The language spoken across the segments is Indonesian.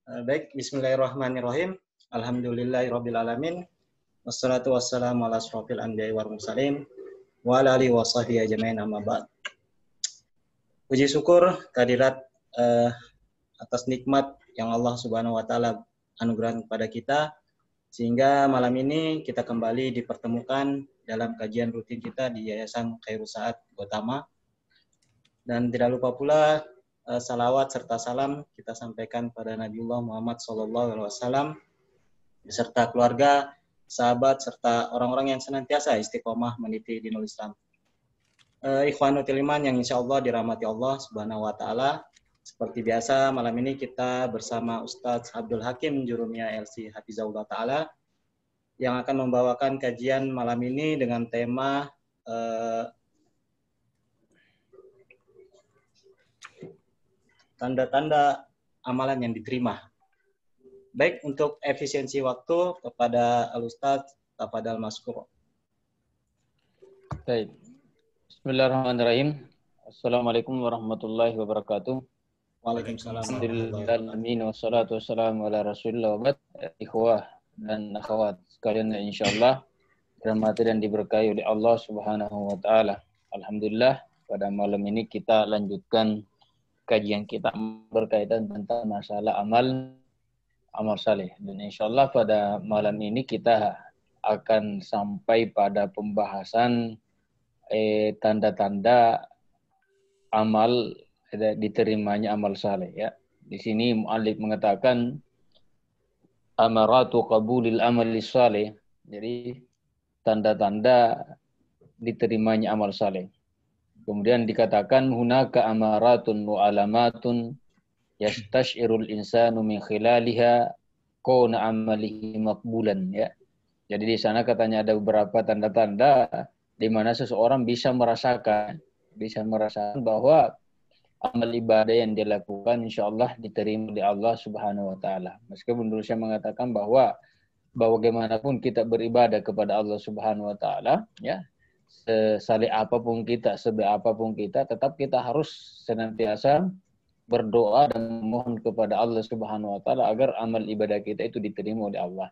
Baik, bismillahirrahmanirrahim. Alhamdulillahirrabbilalamin. Wassalatu wassalamu ala asrofil anbiya'i wal mursalin wa ala alihi wa sahbihi ajmain amma ba'd. Puji syukur kehadirat atas nikmat yang Allah Subhanahu wa taala anugerahkan kepada kita sehingga malam ini kita kembali dipertemukan dalam kajian rutin kita di Yayasan Khairus Saad Gautama. Dan tidak lupa pula salawat serta salam kita sampaikan pada Nabiullah Muhammad SAW beserta keluarga, sahabat, serta orang-orang yang senantiasa istiqomah meniti dinul Islam. Ikhwanutil iman yang insya Allah dirahmati Allah Subhanahu wa Ta'ala. Seperti biasa malam ini kita bersama Ustadz Abdul Hakim Jurumia LC Hafizahullah Ta'ala yang akan membawakan kajian malam ini dengan tema tanda-tanda amalan yang diterima. Baik, untuk efisiensi waktu kepada Al-Ustadz Tafadhal Maskur. Baik. Bismillahirrahmanirrahim. Assalamualaikum warahmatullahi wabarakatuh. Waalaikumsalam. Amin wassalatu wassalamu ala Rasulillah wa ba'd. Ikhwah dan akhwat sekalian insyaallah dirahmati dan diberkahi oleh Allah Subhanahu wa taala. Alhamdulillah pada malam ini kita lanjutkan kajian kita berkaitan tentang masalah amal saleh, dan insyaallah pada malam ini kita akan sampai pada pembahasan tanda-tanda amal diterimanya amal saleh ya. Di sini muallif mengatakan amaratu qabulil amali saleh, jadi tanda-tanda diterimanya amal saleh. Kemudian dikatakan hunaka amaratun wa alamatun yastashirul insanu min khilaliha kauna amalihi maqbulan ya. Jadi di sana katanya ada beberapa tanda-tanda di mana seseorang bisa merasakan bahwa amal ibadah yang dilakukan insyaallah diterima oleh Allah Subhanahu wa taala. Meskipun dulu saya mengatakan bahwa bagaimanapun kita beribadah kepada Allah Subhanahu wa taala ya, sesaleh apapun kita, sebaik apapun kita, tetap kita harus senantiasa berdoa dan memohon kepada Allah Subhanahu wa taala agar amal ibadah kita itu diterima oleh Allah.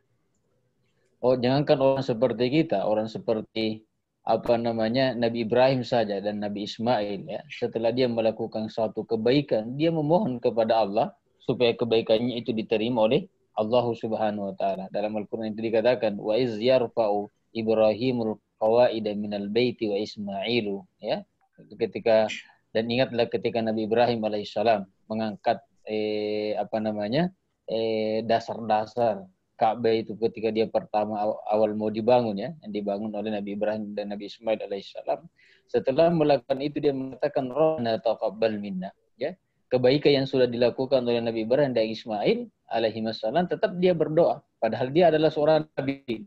Oh, jangankan orang seperti kita, orang seperti Nabi Ibrahim saja dan Nabi Ismail ya, setelah dia melakukan suatu kebaikan, dia memohon kepada Allah supaya kebaikannya itu diterima oleh Allah Subhanahu wa taala. Dalam Al-Qur'an itu dikatakan wa iz yarfa'u Ibrahimul qawaida minal baiti wa Ismailu ya, dan ingatlah ketika Nabi Ibrahim alaihissalam mengangkat dasar-dasar Ka'bah itu ketika dia pertama awal mau dibangun ya, yang dibangun oleh Nabi Ibrahim dan Nabi Ismail alaihissalam. Setelah melakukan itu dia mengatakan Rabbana taqabbal minna ya, kebaikan yang sudah dilakukan oleh Nabi Ibrahim dan Ismail alaihissalam tetap dia berdoa padahal dia adalah seorang nabi.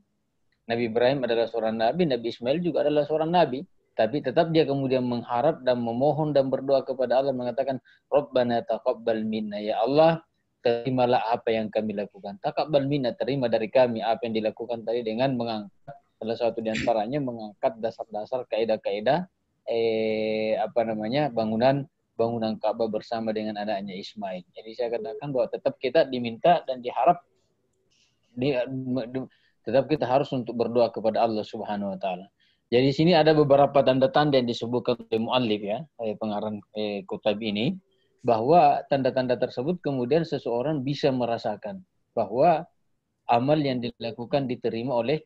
Nabi Ibrahim adalah seorang nabi, Nabi Ismail juga adalah seorang nabi. Tapi tetap dia kemudian mengharap dan memohon dan berdoa kepada Allah mengatakan, Rabbana taqabbal minna. Ya Allah, terimalah apa yang kami lakukan. Taqabbal minna, terima dari kami apa yang dilakukan tadi dengan mengangkat, salah satu di antaranya mengangkat dasar-dasar kaidah-kaidah bangunan Ka'bah bersama dengan anaknya Ismail. Jadi saya katakan bahwa tetap kita diminta dan diharap tetap kita harus untuk berdoa kepada Allah Subhanahu wa taala. Jadi di sini ada beberapa tanda-tanda yang disebutkan oleh muallif ya, pengarang kitab ini, bahwa tanda-tanda tersebut kemudian seseorang bisa merasakan bahwa amal yang dilakukan diterima oleh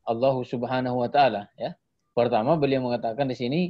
Allah Subhanahu wa taala ya. Pertama beliau mengatakan di sini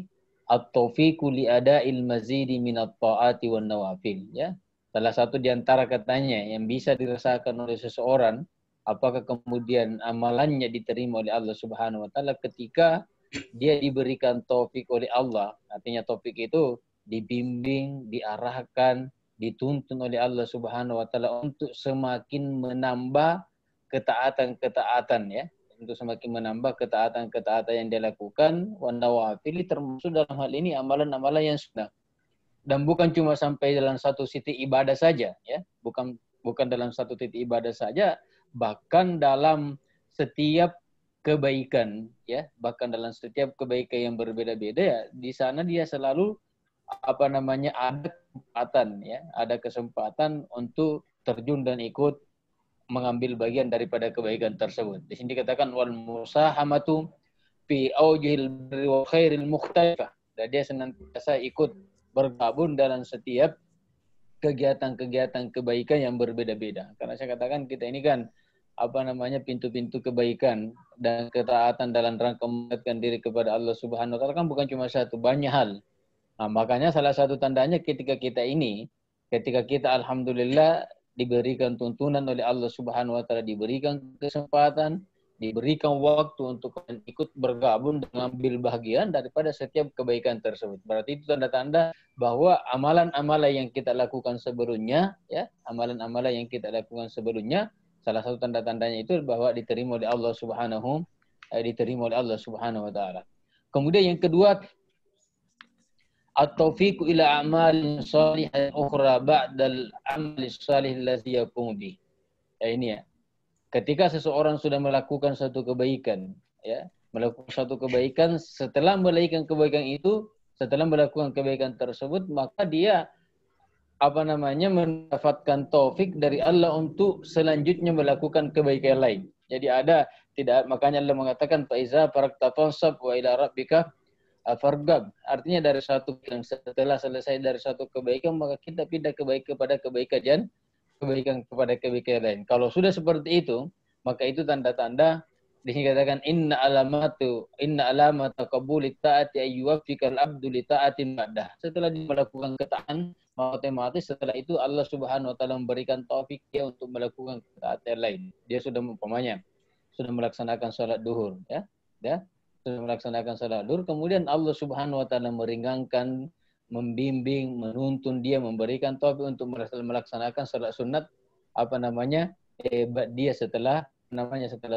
at-taufiqu li ada'il mazidi minat ta'ati wan nawafil ya. Salah satu di antara katanya yang bisa dirasakan oleh seseorang apakah kemudian amalannya diterima oleh Allah Subhanahu wa taala ketika dia diberikan taufik oleh Allah. Artinya taufik itu dibimbing, diarahkan, dituntun oleh Allah Subhanahu wa taala untuk semakin menambah ketaatan-ketaatan ya. Untuk semakin menambah ketaatan-ketaatan yang dia lakukan, wa nawafil termasuk dalam hal ini amalan-amalan yang sunnah. Dan bukan cuma sampai dalam satu titik ibadah saja ya. Bukan dalam satu titik ibadah saja, bahkan dalam setiap kebaikan ya, bahkan dalam setiap kebaikan yang berbeda-beda ya, di sana dia selalu ada kesempatan ya, ada kesempatan untuk terjun dan ikut mengambil bagian daripada kebaikan tersebut. Di sini dikatakan wal musahamatu fi aujil birri wa khairil mukhtalifah. Dan dia senantiasa ikut bergabung dalam setiap kegiatan-kegiatan kebaikan yang berbeda-beda. Karena saya katakan kita ini kan pintu-pintu kebaikan dan ketaatan dalam rangka mendekatkan diri kepada Allah Subhanahu wa taala kan bukan cuma satu, banyak hal. Nah, makanya salah satu tandanya ketika kita alhamdulillah diberikan tuntunan oleh Allah Subhanahu wa taala, diberikan kesempatan, diberikan waktu untuk ikut bergabung dan mengambil bagian daripada setiap kebaikan tersebut. Berarti itu tanda-tanda bahwa amalan-amalan yang kita lakukan sebelumnya, ya, amalan-amalan yang kita lakukan sebelumnya, salah satu tanda-tandanya itu bahwa diterima oleh Allah Subhanahu wa taala. Kemudian yang kedua, at-taufiq ila a'malin salihatin ukhra ba'dal amali salih allazi yaqumu bih. Ya, ini ya. Ketika seseorang sudah melakukan satu kebaikan, ya, melakukan satu kebaikan, setelah melakukan kebaikan tersebut, maka dia mendapatkan taufik dari Allah untuk selanjutnya melakukan kebaikan lain. Jadi makanya Allah mengatakan faiza farakta fansab wa ila rabbika fargab. Artinya dari satu yang setelah selesai dari satu kebaikan, maka kita pindah kepada kebaikan lain. Kalau sudah seperti itu, maka itu tanda-tanda dikatakan inna alamata qabuli ta'ati ayyuwaffiqal abdu li ta'atin ba'dah. Setelah dia melakukan ketaatan, otomatis setelah itu Allah Subhanahu wa taala memberikan taufik dia untuk melakukan ketaatan lain. Dia sudah melaksanakan salat duhur, ya. Sudah melaksanakan salat duhur, kemudian Allah Subhanahu wa taala meringankan, membimbing, menuntun dia, memberikan taufik untuk melaksanakan salat sunat dia setelah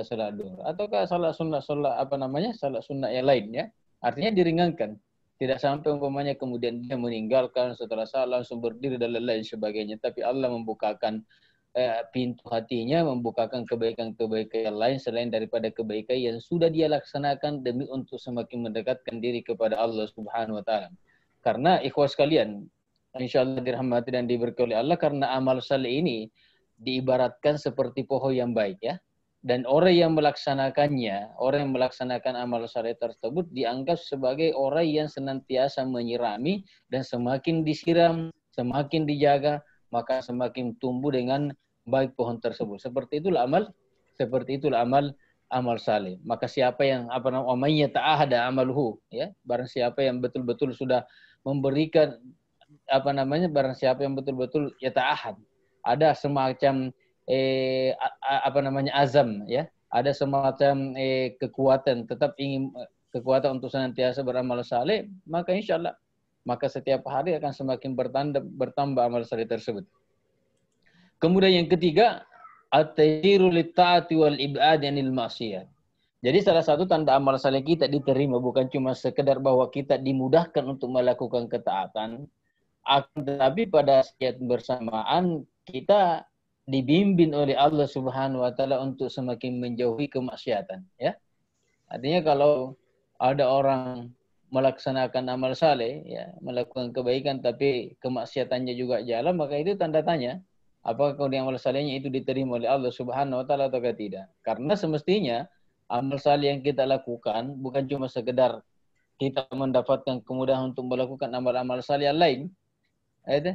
salat duhur, ataukah salat sunat yang lain, ya. Artinya diringankan. Tidak sampai kemudian dia meninggalkan setelah salat langsung berdiri dan lain sebagainya, tapi Allah membukakan pintu hatinya, membukakan kebaikan-kebaikan yang lain selain daripada kebaikan yang sudah dia laksanakan demi untuk semakin mendekatkan diri kepada Allah Subhanahu wa taala. Karena ikhwas sekalian, insyaallah dirahmati dan diberkahi oleh Allah, karena amal saleh ini diibaratkan seperti pohon yang baik, ya. Dan orang yang melaksanakan amal saleh tersebut dianggap sebagai orang yang senantiasa menyirami, dan semakin disiram, semakin dijaga, maka semakin tumbuh dengan baik pohon tersebut. Seperti itulah amal saleh. Maka siapa yang may ta'ahada amaluhu, ya, barang siapa yang betul-betul sudah memberikan barang siapa yang betul-betul yata'ahad, ada semacam azam, ya, ada semacam kekuatan, tetap ingin kekuatan untuk senantiasa beramal saleh, maka insyaallah setiap hari akan semakin bertambah amal saleh tersebut. Kemudian yang ketiga, at-tayyiru lit-ta'ati wal ib'ad 'anil ma'siyah. Jadi salah satu tanda amal saleh kita diterima bukan cuma sekedar bahwa kita dimudahkan untuk melakukan ketaatan, akan tetapi pada saat bersamaan kita dibimbing oleh Allah Subhanahu wa taala untuk semakin menjauhi kemaksiatan, ya. Artinya kalau ada orang melaksanakan amal saleh, ya, melakukan kebaikan tapi kemaksiatannya juga jalan, maka itu tanda tanya apakah kemudian amal salehnya itu diterima oleh Allah Subhanahu wa taala atau tidak. Karena semestinya amal saleh yang kita lakukan bukan cuma sekedar kita mendapatkan kemudahan untuk melakukan amal-amal saleh yang lain, ya,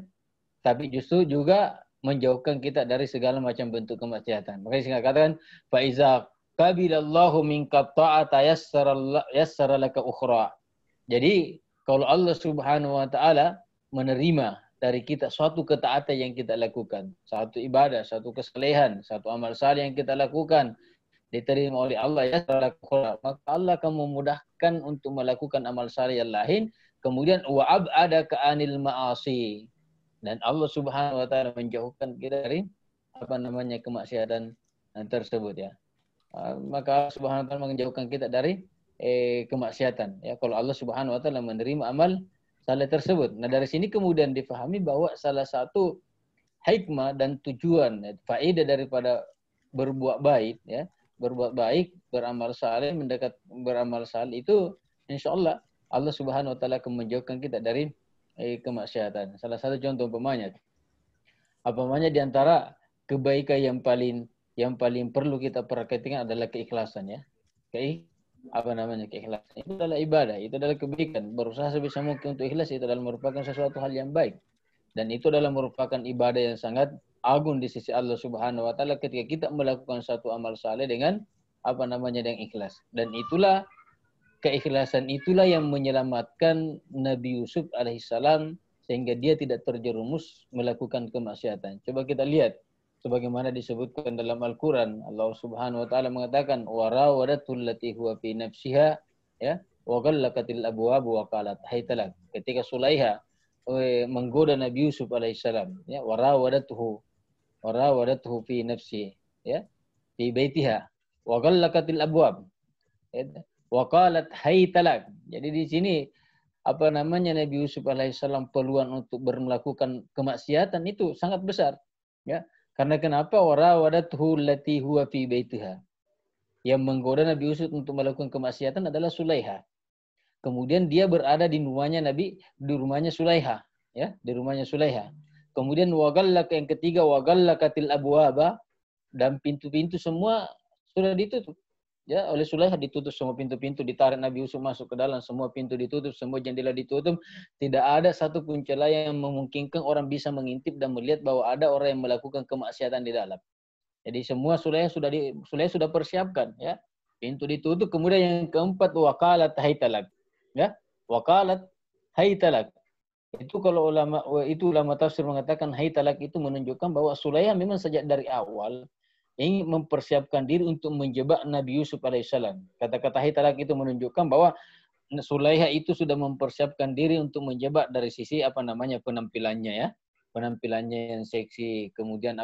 tapi justru juga menjauhkan kita dari segala macam bentuk kemaksiatan. Makanya saya katakan fa iza qabilallahu minka ta'ata yassara laka ukhra. Jadi kalau Allah Subhanahu wa taala menerima dari kita suatu ketaatan yang kita lakukan, satu ibadah, satu kesalehan, satu amal saleh yang kita lakukan diterima oleh Allah, yassara laka ukhra, maka Allah akan memudahkan untuk melakukan amal saleh yang lain. Kemudian wa ab'adaka anil ma'asi. Dan Allah Subhanahu wa taala menjauhkan kita dari kemaksiatan tersebut, ya. Maka Allah Subhanahu wa taala menjauhkan kita dari kemaksiatan, ya, kalau Allah Subhanahu wa taala menerima amal saleh tersebut. Nah, dari sini kemudian difahami bahwa salah satu hikmah dan tujuan, faedah daripada berbuat baik, ya, beramal saleh, beramal saleh itu insyaallah Allah Subhanahu wa taala akan menjauhkan kita dari kemaksiatan. Salah satu contoh umpamanya di antara kebaikan yang paling perlu kita perhatikan adalah keikhlasan ya. Keikhlasan itu adalah ibadah, itu adalah kebaikan. Berusaha sebisa mungkin untuk ikhlas itu adalah merupakan sesuatu hal yang baik. Dan itu adalah merupakan ibadah yang sangat agung di sisi Allah Subhanahu wa taala ketika kita melakukan satu amal saleh dengan dengan ikhlas. Dan itulah keikhlasan itulah yang menyelamatkan Nabi Yusuf alaihissalam sehingga dia tidak terjerumus melakukan kemaksiatan. Coba kita lihat sebagaimana disebutkan dalam Al-Qur'an, Allah Subhanahu wa taala mengatakan warawadatul lati huwa fi nafsiha ya wa ghallaqatil abwab wa qalat haytalak. Ketika Sulaiha menggoda Nabi Yusuf alaihissalam ya warawadatuhu fi nafsi ya fi baitiha wa ghallaqatil abwab ya, wa qalat haytalak. Jadi di sini Nabi Yusuf alaihissalam peluang untuk melakukan kemaksiatan itu sangat besar ya. Karena kenapa? Warawadatuhu allati huwa fi baitiha. Yang menggoda Nabi Yusuf untuk melakukan kemaksiatan adalah Sulaiha. Kemudian dia berada di rumahnya Sulaiha, ya, di rumahnya Sulaiha. Kemudian yang ketiga wagallakatil abwaba, dan pintu-pintu semua sudah ditutup. Ya, oleh Sulaiha ditutup semua pintu-pintu, ditarik Nabi Yusuf masuk ke dalam, semua pintu ditutup, semua jendela ditutup. Tidak ada satu pun celah yang memungkinkan orang bisa mengintip dan melihat bahwa ada orang yang melakukan kemaksiatan di dalam. Jadi semua Sulaiha sudah persiapkan, ya. Pintu ditutup, kemudian yang keempat waqalat haytalak. Ya, waqalat haytalak. Itu kalau ulama tafsir mengatakan haytalak itu menunjukkan bahwa Sulaiha memang sejak dari awal ingin mempersiapkan diri untuk menjebak Nabi Yusuf alaihissalam. Kata-kata haytalak itu menunjukkan bahwa Sulaiha itu sudah mempersiapkan diri untuk menjebak dari sisi penampilannya ya. Penampilannya yang seksi, kemudian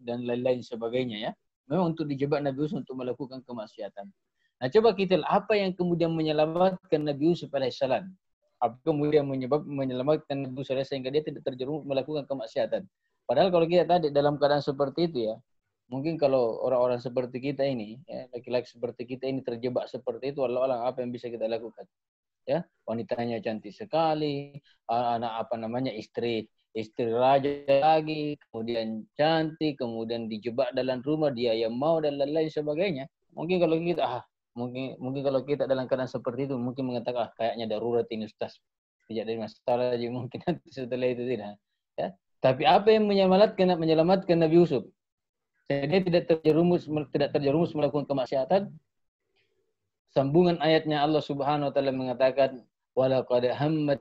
dan lain-lain sebagainya ya. Memang untuk dijebak Nabi Yusuf untuk melakukan kemaksiatan. Nah, coba kita lihat apa yang kemudian menyelamatkan Nabi Yusuf alaihissalam. Apa kemudian menyelamatkan Nabi Yusuf sehingga dia tidak terjerumus melakukan kemaksiatan. Padahal kalau kita tadi dalam keadaan seperti itu ya, mungkin kalau orang-orang seperti kita ini, ya, laki-laki seperti kita ini terjebak seperti itu, Allah apa yang bisa kita lakukan? Ya, wanitanya cantik sekali, istri raja lagi, kemudian cantik, kemudian dijebak dalam rumah, dia yang mau dan lain-lain sebagainya. Mungkin kalau kita mungkin kalau kita dalam keadaan seperti itu mungkin mengatakan kayaknya darurat ini Ustaz. Tidak ada masalah aja mungkin setelah itu tidak. Ya. Tapi apa yang menyelamatkan Nabi Yusuf? Dia tidak terjerumus melakukan kemaksiatan. Sambungan ayatnya Allah Subhanahu wa taala mengatakan walaqad hammat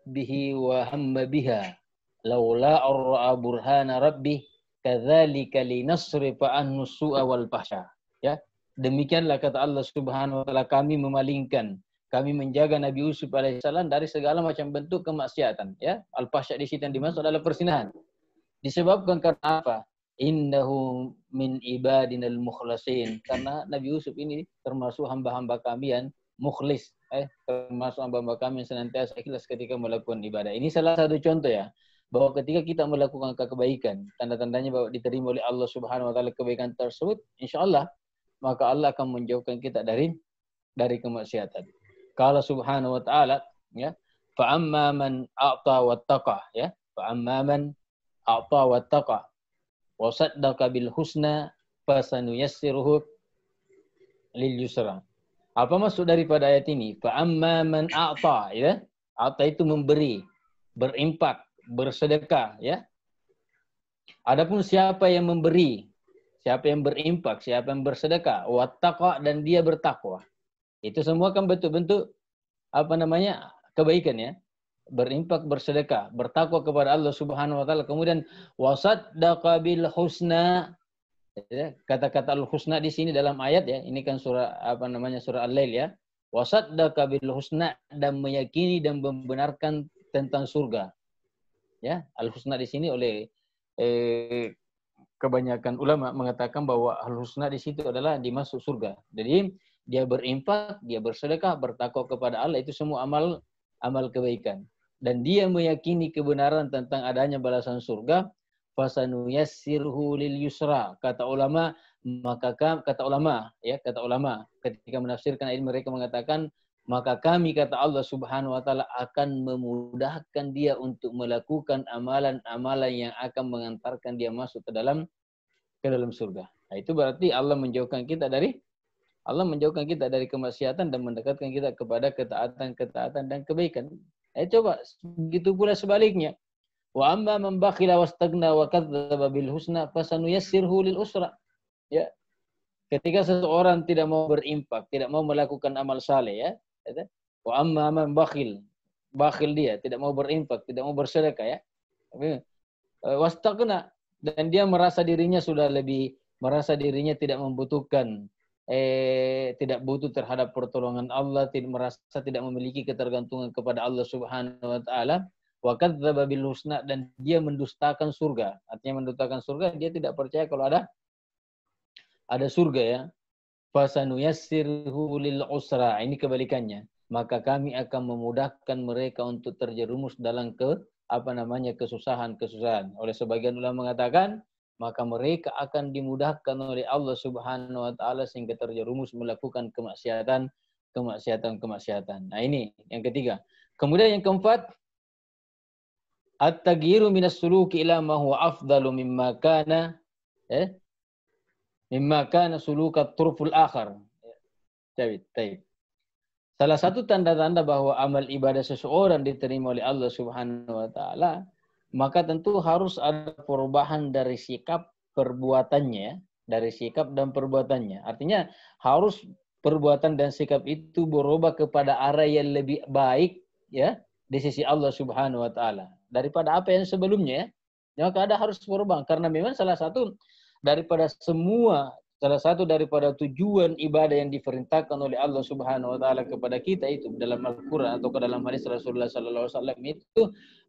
bihi wa hamma biha laula arra burhana rabbih kadzalika linasrifa anhu su'a wal fahsya. Ya. Demikianlah kata Allah Subhanahu wa taala, kami memalingkan, kami menjaga Nabi Yusuf alaihissalam dari segala macam bentuk kemaksiatan, ya. Al-fahsya di situ yang dimaksud adalah persinahan. Disebabkan karena apa? Innahu min ibadinal mukhlasin. Karena Nabi Yusuf ini termasuk hamba-hamba kami yang mukhlis, termasuk hamba-hamba kami yang senantiasa ikhlas ketika melakukan ibadah. Ini salah satu contoh ya, bahwa ketika kita melakukan kebaikan, tanda-tandanya bahwa diterima oleh Allah Subhanahu wa taala kebaikan tersebut, insyaallah maka Allah akan menjauhkan kita dari kemaksiatan. Qala Subhanahu wa taala, ya, fa amma man a'ta wattaqa, ya, fa amma man a'ta wattaqa wa saddaqa bil husna fasanuyassiruhu lil yusra. Apa maksud daripada ayat ini? Fa amma man a'ta, ya. A'ta itu memberi, berinfak, bersedekah, ya. Adapun siapa yang memberi, siapa yang berinfak, siapa yang bersedekah, wattaqa, dan dia bertakwa. Itu semua kan bentuk-bentuk kebaikan ya. Berinfak, bersedekah, bertakwa kepada Allah Subhanahu wa taala. Kemudian wasaddaqa bil husna. Ya, kata-kata al-husna di sini dalam ayat ya, ini kan surah surah Al-Lail ya. Wasaddaqa bil husna, dan meyakini dan membenarkan tentang surga. Ya, al-husna di sini oleh kebanyakan ulama mengatakan bahwa al-husna di situ adalah dimasuk surga. Jadi dia berinfak, dia bersedekah, bertakwa kepada Allah, itu semua amal kebaikan. Dan dia meyakini kebenaran tentang adanya balasan surga, fasanuyassirhu lil yusra. Kata ulama ketika menafsirkan ayat mereka mengatakan maka kami, kata Allah Subhanahu wa taala, akan memudahkan dia untuk melakukan amalan-amalan yang akan mengantarkan dia masuk ke dalam surga. Nah, itu berarti Allah menjauhkan kita dari kemaksiatan dan mendekatkan kita kepada ketaatan dan kebaikan. Coba begitu pula sebaliknya. Wa amma man bakhila wastaghna wa kadzdzaba bil husna fasanuyassirhu lil usra. Ya. Ketika seseorang tidak mau berimpak, tidak mau melakukan amal saleh, ya. Wa amma man bakhil dia tidak mau berimpak, tidak mau bersedekah, ya. Wastaghna, dan dia merasa dirinya tidak membutuhkan tidak butuh terhadap pertolongan Allah, merasa tidak memiliki ketergantungan kepada Allah Subhanahu wa taala. Wa kadzdzaba bil husna, dan dia mendustakan surga. Artinya mendustakan surga, dia tidak percaya kalau ada surga, ya. Fasanuyassirhu lil usra. Ini kebalikannya. Maka kami akan memudahkan mereka untuk terjerumus dalam kesusahan. Oleh sebagian ulama mengatakan, maka mereka akan dimudahkan oleh Allah Subhanahu wa taala sehingga terjerumus melakukan kemaksiatan. Nah, ini yang ketiga. Kemudian yang keempat, at-taghyiru minas suluki ila ma huwa afdalu mimma kana sulukat turful akhar. Baik. Salah satu tanda-tanda bahwa amal ibadah seseorang diterima oleh Allah Subhanahu wa taala, maka tentu harus ada perubahan dari sikap perbuatannya, dari sikap dan perbuatannya. Artinya harus perbuatan dan sikap itu berubah kepada arah yang lebih baik, ya, di sisi Allah Subhanahu wa taala daripada apa yang sebelumnya, ya. Maka ada harus perubahan, karena memang salah satu daripada tujuan ibadah yang diperintahkan oleh Allah Subhanahu wa taala kepada kita itu dalam Al-Qur'an atau ke dalam hadis Rasulullah sallallahu alaihi wasallam itu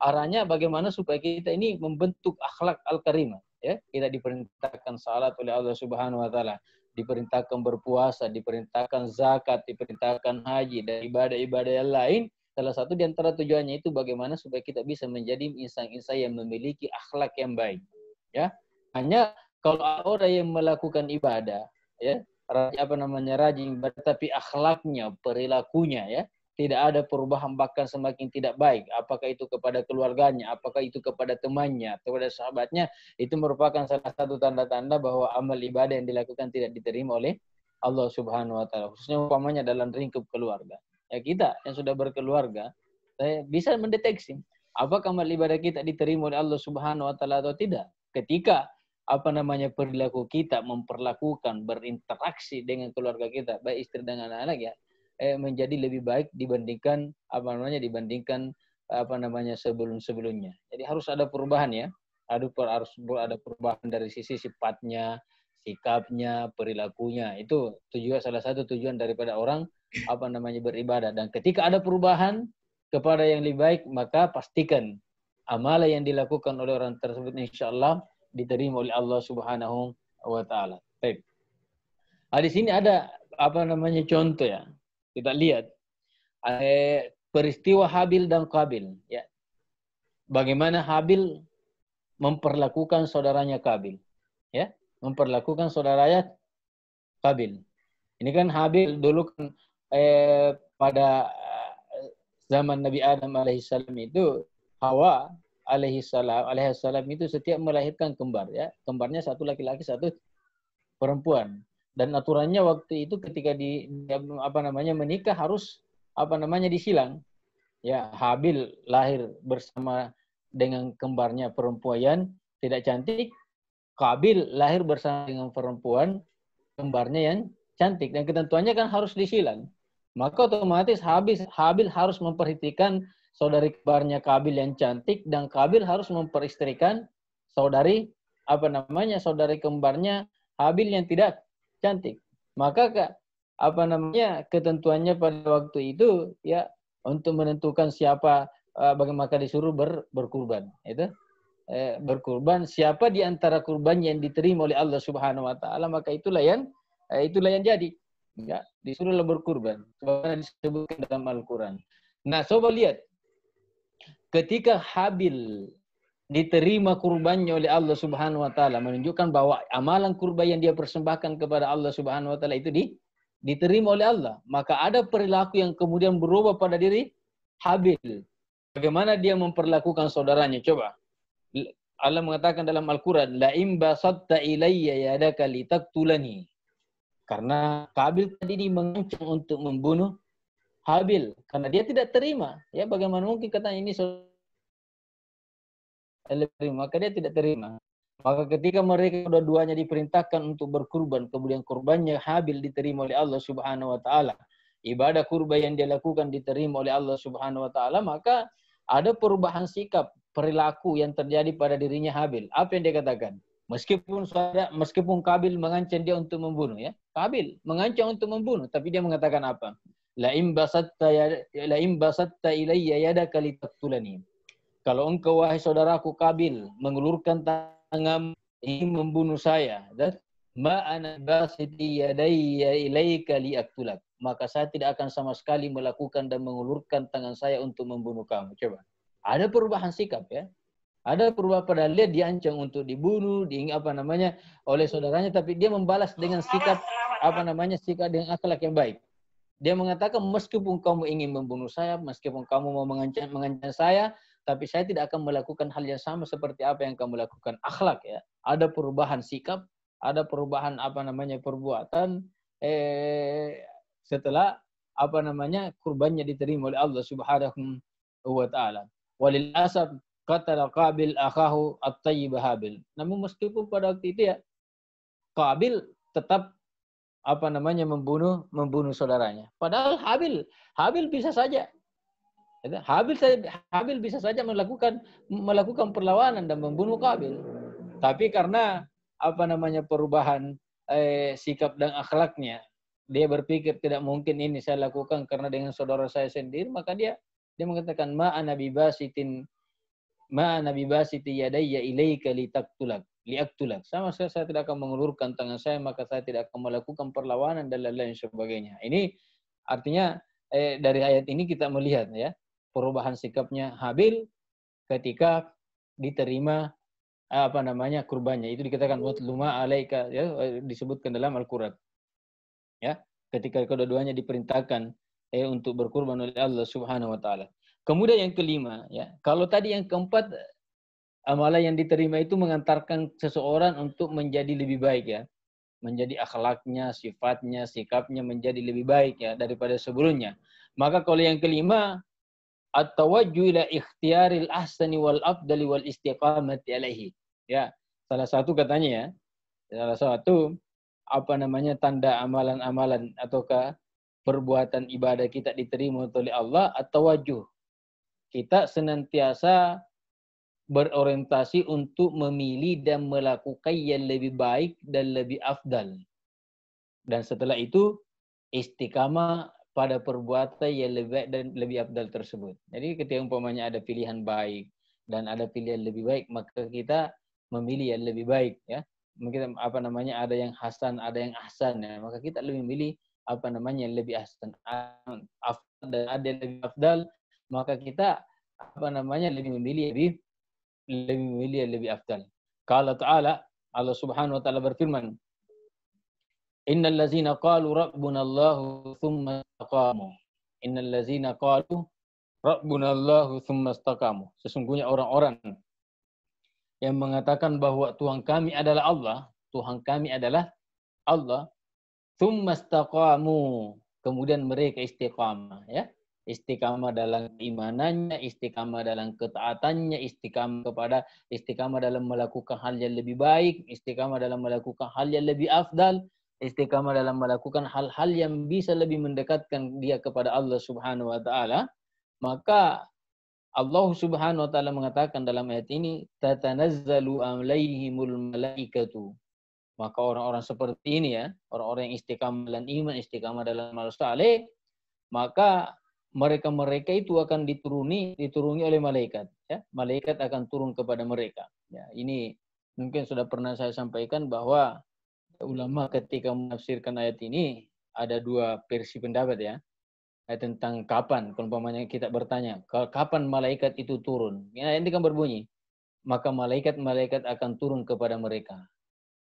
arahnya bagaimana supaya kita ini membentuk akhlak al-karimah, ya. Kita diperintahkan salat oleh Allah Subhanahu wa taala, diperintahkan berpuasa, diperintahkan zakat, diperintahkan haji dan ibadah-ibadah yang lain. Salah satu di antara tujuannya itu bagaimana supaya kita bisa menjadi insan-insan yang memiliki akhlak yang baik, ya. Hanya kalau orang yang melakukan ibadah, ya, rajin ibadah, tapi akhlaknya, perilakunya, ya, tidak ada perubahan, bahkan semakin tidak baik, apakah itu kepada keluarganya, apakah itu kepada temannya, atau kepada sahabatnya, itu merupakan salah satu tanda-tanda bahwa amal ibadah yang dilakukan tidak diterima oleh Allah Subhanahu wa taala, khususnya umpamanya dalam lingkup keluarga. Ya, kita yang sudah berkeluarga bisa mendeteksi apakah amal ibadah kita diterima oleh Allah Subhanahu wa taala atau tidak. Ketika perilaku kita memperlakukan, berinteraksi dengan keluarga kita, baik istri dengan anak-anak, ya, menjadi lebih baik dibandingkan sebelum-sebelumnya. Jadi harus ada perubahan, ya. Harus ada perubahan dari sisi sifatnya, sikapnya, perilakunya. Itu salah satu tujuan daripada orang beribadah. Dan ketika ada perubahan kepada yang lebih baik, maka pastikan amalan yang dilakukan oleh orang tersebut insyaallah diterima oleh Allah Subhanahu wa taala. Baik. Di sini ada contoh, ya. Kita lihat peristiwa Habil dan Qabil, ya. Bagaimana Habil memperlakukan saudaranya Qabil, ya. Memperlakukan saudaranya Qabil. Ini kan Habil dulu kan pada zaman Nabi Adam alaihissalam itu Hawa alaihissalam itu setiap melahirkan kembar, ya. Kembarnya satu laki-laki, satu perempuan. Dan aturannya waktu itu ketika menikah harus disilang. Ya, Habil lahir bersama dengan kembarnya perempuan tidak cantik, Qabil lahir bersama dengan perempuan kembarnya yang cantik, dan ketentuannya kan harus disilang. Maka otomatis Habil harus memperhatikan saudari kembarnya Qabil yang cantik, dan Qabil harus memperistrikan saudari kembarnya Habil yang tidak cantik. Maka ketentuannya pada waktu itu, ya, untuk menentukan siapa bagaimana disuruh berkurban. Itu berkurban, siapa di antara kurban yang diterima oleh Allah Subhanahu wa taala, maka itulah yang jadi. Ya, disuruhlah berkurban. Sebagaimana disebutkan dalam Al-Qur'an. Nah, coba lihat. Ketika Habil diterima kurbannya oleh Allah Subhanahu wa taala, menunjukkan bahwa amalan kurban yang dia persembahkan kepada Allah Subhanahu wa taala itu diterima oleh Allah. Maka ada perilaku yang kemudian berubah pada diri Habil. Bagaimana dia memperlakukan saudaranya? Coba. Allah mengatakan dalam Al-Quran, La in basatta ilayya yadaka litaktulani. Karena Kabil tadi ini mengancam untuk membunuh Habil. Karena dia tidak terima. Ya, bagaimana mungkin katanya ini saudara, maka dia tidak terima. Maka ketika mereka dua-duanya diperintahkan untuk berkurban, kemudian kurbannya Habil diterima oleh Allah Subhanahu wa taala. Ibadah kurban yang dia lakukan diterima oleh Allah Subhanahu wa taala, maka ada perubahan sikap, perilaku yang terjadi pada dirinya Habil. Apa yang dia katakan? Meskipun Kabil mengancam dia untuk membunuh, ya. Kabil mengancam untuk membunuh, tapi dia mengatakan apa? La in basatta ilayya yadaka litaktulani. Kalau engkau wahai saudaraku Kabil mengulurkan tangan ingin membunuh saya, dan ma ana basiti yadayya ilaika liaktulak, maka saya tidak akan sama sekali melakukan dan mengulurkan tangan saya untuk membunuh kamu. Coba. Ada perubahan sikap, ya. Ada perubahan, padahal dia diancam untuk dibunuh, oleh saudaranya, tapi dia membalas dengan sikap sikap dengan akhlak yang baik. Dia mengatakan meskipun kamu ingin membunuh saya, meskipun kamu mau mengancam saya, tapi saya tidak akan melakukan hal yang sama seperti apa yang kamu lakukan. Akhlak, ya. Ada perubahan sikap, ada perubahan perbuatan setelah kurbannya diterima oleh Allah Subhanahu wa taala. Walil asab qatala Qabil akhahu at-tayyib Habil. Namun meskipun pada waktu itu, ya, Qabil tetap membunuh saudaranya. Padahal Habil bisa saja. Habil bisa saja melakukan perlawanan dan membunuh Qabil. Tapi karena perubahan sikap dan akhlaknya, dia berpikir tidak mungkin ini saya lakukan karena dengan saudara saya sendiri, maka dia mengatakan ma ana bibasiti yadayya ilaika liaktulak. Sama sekali saya tidak akan mengulurkan tangan saya, maka saya tidak akan melakukan perlawanan dan lain-lain sebagainya. Ini artinya dari ayat ini kita melihat, ya, perubahan sikapnya Habil ketika diterima kurbannya. Itu dikatakan watluma alaika, ya, disebutkan dalam Al-Qur'an. Ya, ketika kedua-duanya diperintahkan untuk berkurban oleh Allah Subhanahu wa taala. Kemudian yang kelima, ya, kalau tadi yang keempat amalan yang diterima itu mengantarkan seseorang untuk menjadi lebih baik, ya. Menjadi akhlaknya, sifatnya, sikapnya menjadi lebih baik, ya, daripada sebelumnya. Maka kalau yang kelima, at-tawajjuh ila ikhtiyaril ahsani wal afdali wal istiqamati alaihi. Ya, salah satu katanya, ya, salah satu tanda amalan-amalan ataukah perbuatan ibadah kita diterima oleh Allah, at-tawajjuh. Kita senantiasa berorientasi untuk memilih dan melakukan yang lebih baik dan lebih afdal. Dan setelah itu istiqamah pada perbuatan yang lebih baik dan lebih afdal tersebut. Jadi ketika umpamanya ada pilihan baik dan ada pilihan lebih baik, maka kita memilih yang lebih baik, ya. Mungkin ada yang hasan, ada yang ahsan, ya. Maka kita lebih memilih yang lebih ahsan, afdal, dan ada yang lebih afdal, maka kita lebih memilih yang lebih afdal. Qala ta'ala, Allah Subhanahu wa taala berfirman, Innal ladzina qalu rabbuna Allahu tsumma istaqamu. Innal ladzina qalu rabbuna Allahu tsumma istaqamu. Sesungguhnya orang-orang yang mengatakan bahwa Tuhan kami adalah Allah, Tuhan kami adalah Allah, tsumma istaqamu, kemudian mereka istiqamah, ya. Istiqamah dalam keimanannya, istiqamah dalam ketaatannya, istiqamah dalam melakukan hal yang lebih baik, istiqamah dalam melakukan hal yang lebih afdal, istiqamah dalam melakukan hal-hal yang bisa lebih mendekatkan dia kepada Allah Subhanahu wa taala. Maka Allah Subhanahu wa taala mengatakan dalam ayat ini, tatanazzalu alaihimul malaikatu. Maka orang-orang seperti ini, ya, orang-orang yang istiqamah dalam iman, istiqamah dalam amal saleh, maka mereka itu akan dituruni oleh malaikat, ya. Malaikat akan turun kepada mereka. Ya, ini mungkin sudah pernah saya sampaikan bahwa ulama ketika menafsirkan ayat ini ada dua versi pendapat, ya, tentang kapan. Kalau umpamanya kita bertanya, kapan malaikat itu turun? Ya, ini kan berbunyi, maka malaikat akan turun kepada mereka.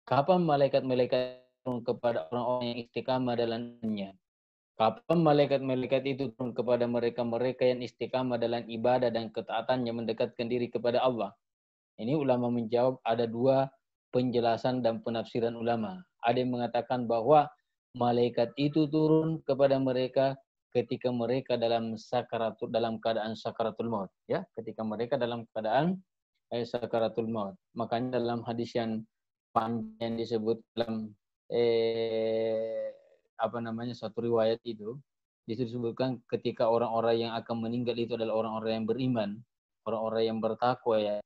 Kapan malaikat turun kepada orang-orang yang istiqamah dalamnya. Kapan malaikat-malaikat itu turun kepada mereka-mereka yang istiqamah dalam ibadah dan ketaatannya mendekatkan diri kepada Allah? Ini ulama menjawab ada dua penjelasan dan penafsiran ulama. Ada yang mengatakan bahwa malaikat itu turun kepada mereka ketika mereka dalam keadaan sakaratul maut, ya, ketika mereka dalam keadaan sakaratul maut. Makanya dalam hadis yang panjang disebut dalam satu riwayat itu disebutkan ketika orang-orang yang akan meninggal itu adalah orang-orang yang beriman, orang-orang yang bertakwa,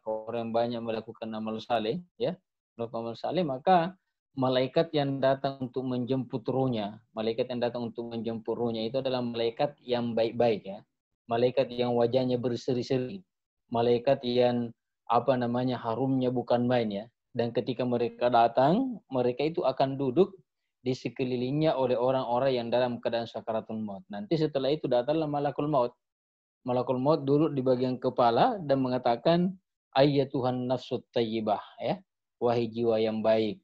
orang yang banyak melakukan amal saleh, ya, melakukan amal saleh, maka malaikat yang datang untuk menjemput ruhnya, itu adalah malaikat yang baik-baik, ya, malaikat yang wajahnya berseri-seri, malaikat yang harumnya bukan main, ya. Dan ketika mereka datang, mereka itu akan duduk di sekelilingnya oleh orang-orang yang dalam keadaan sakaratul maut. Nanti setelah itu datanglah malakul maut. Malakul maut duduk di bagian kepala dan mengatakan, ayyatuhan nafsut tayyibah, ya. Wahai jiwa yang baik,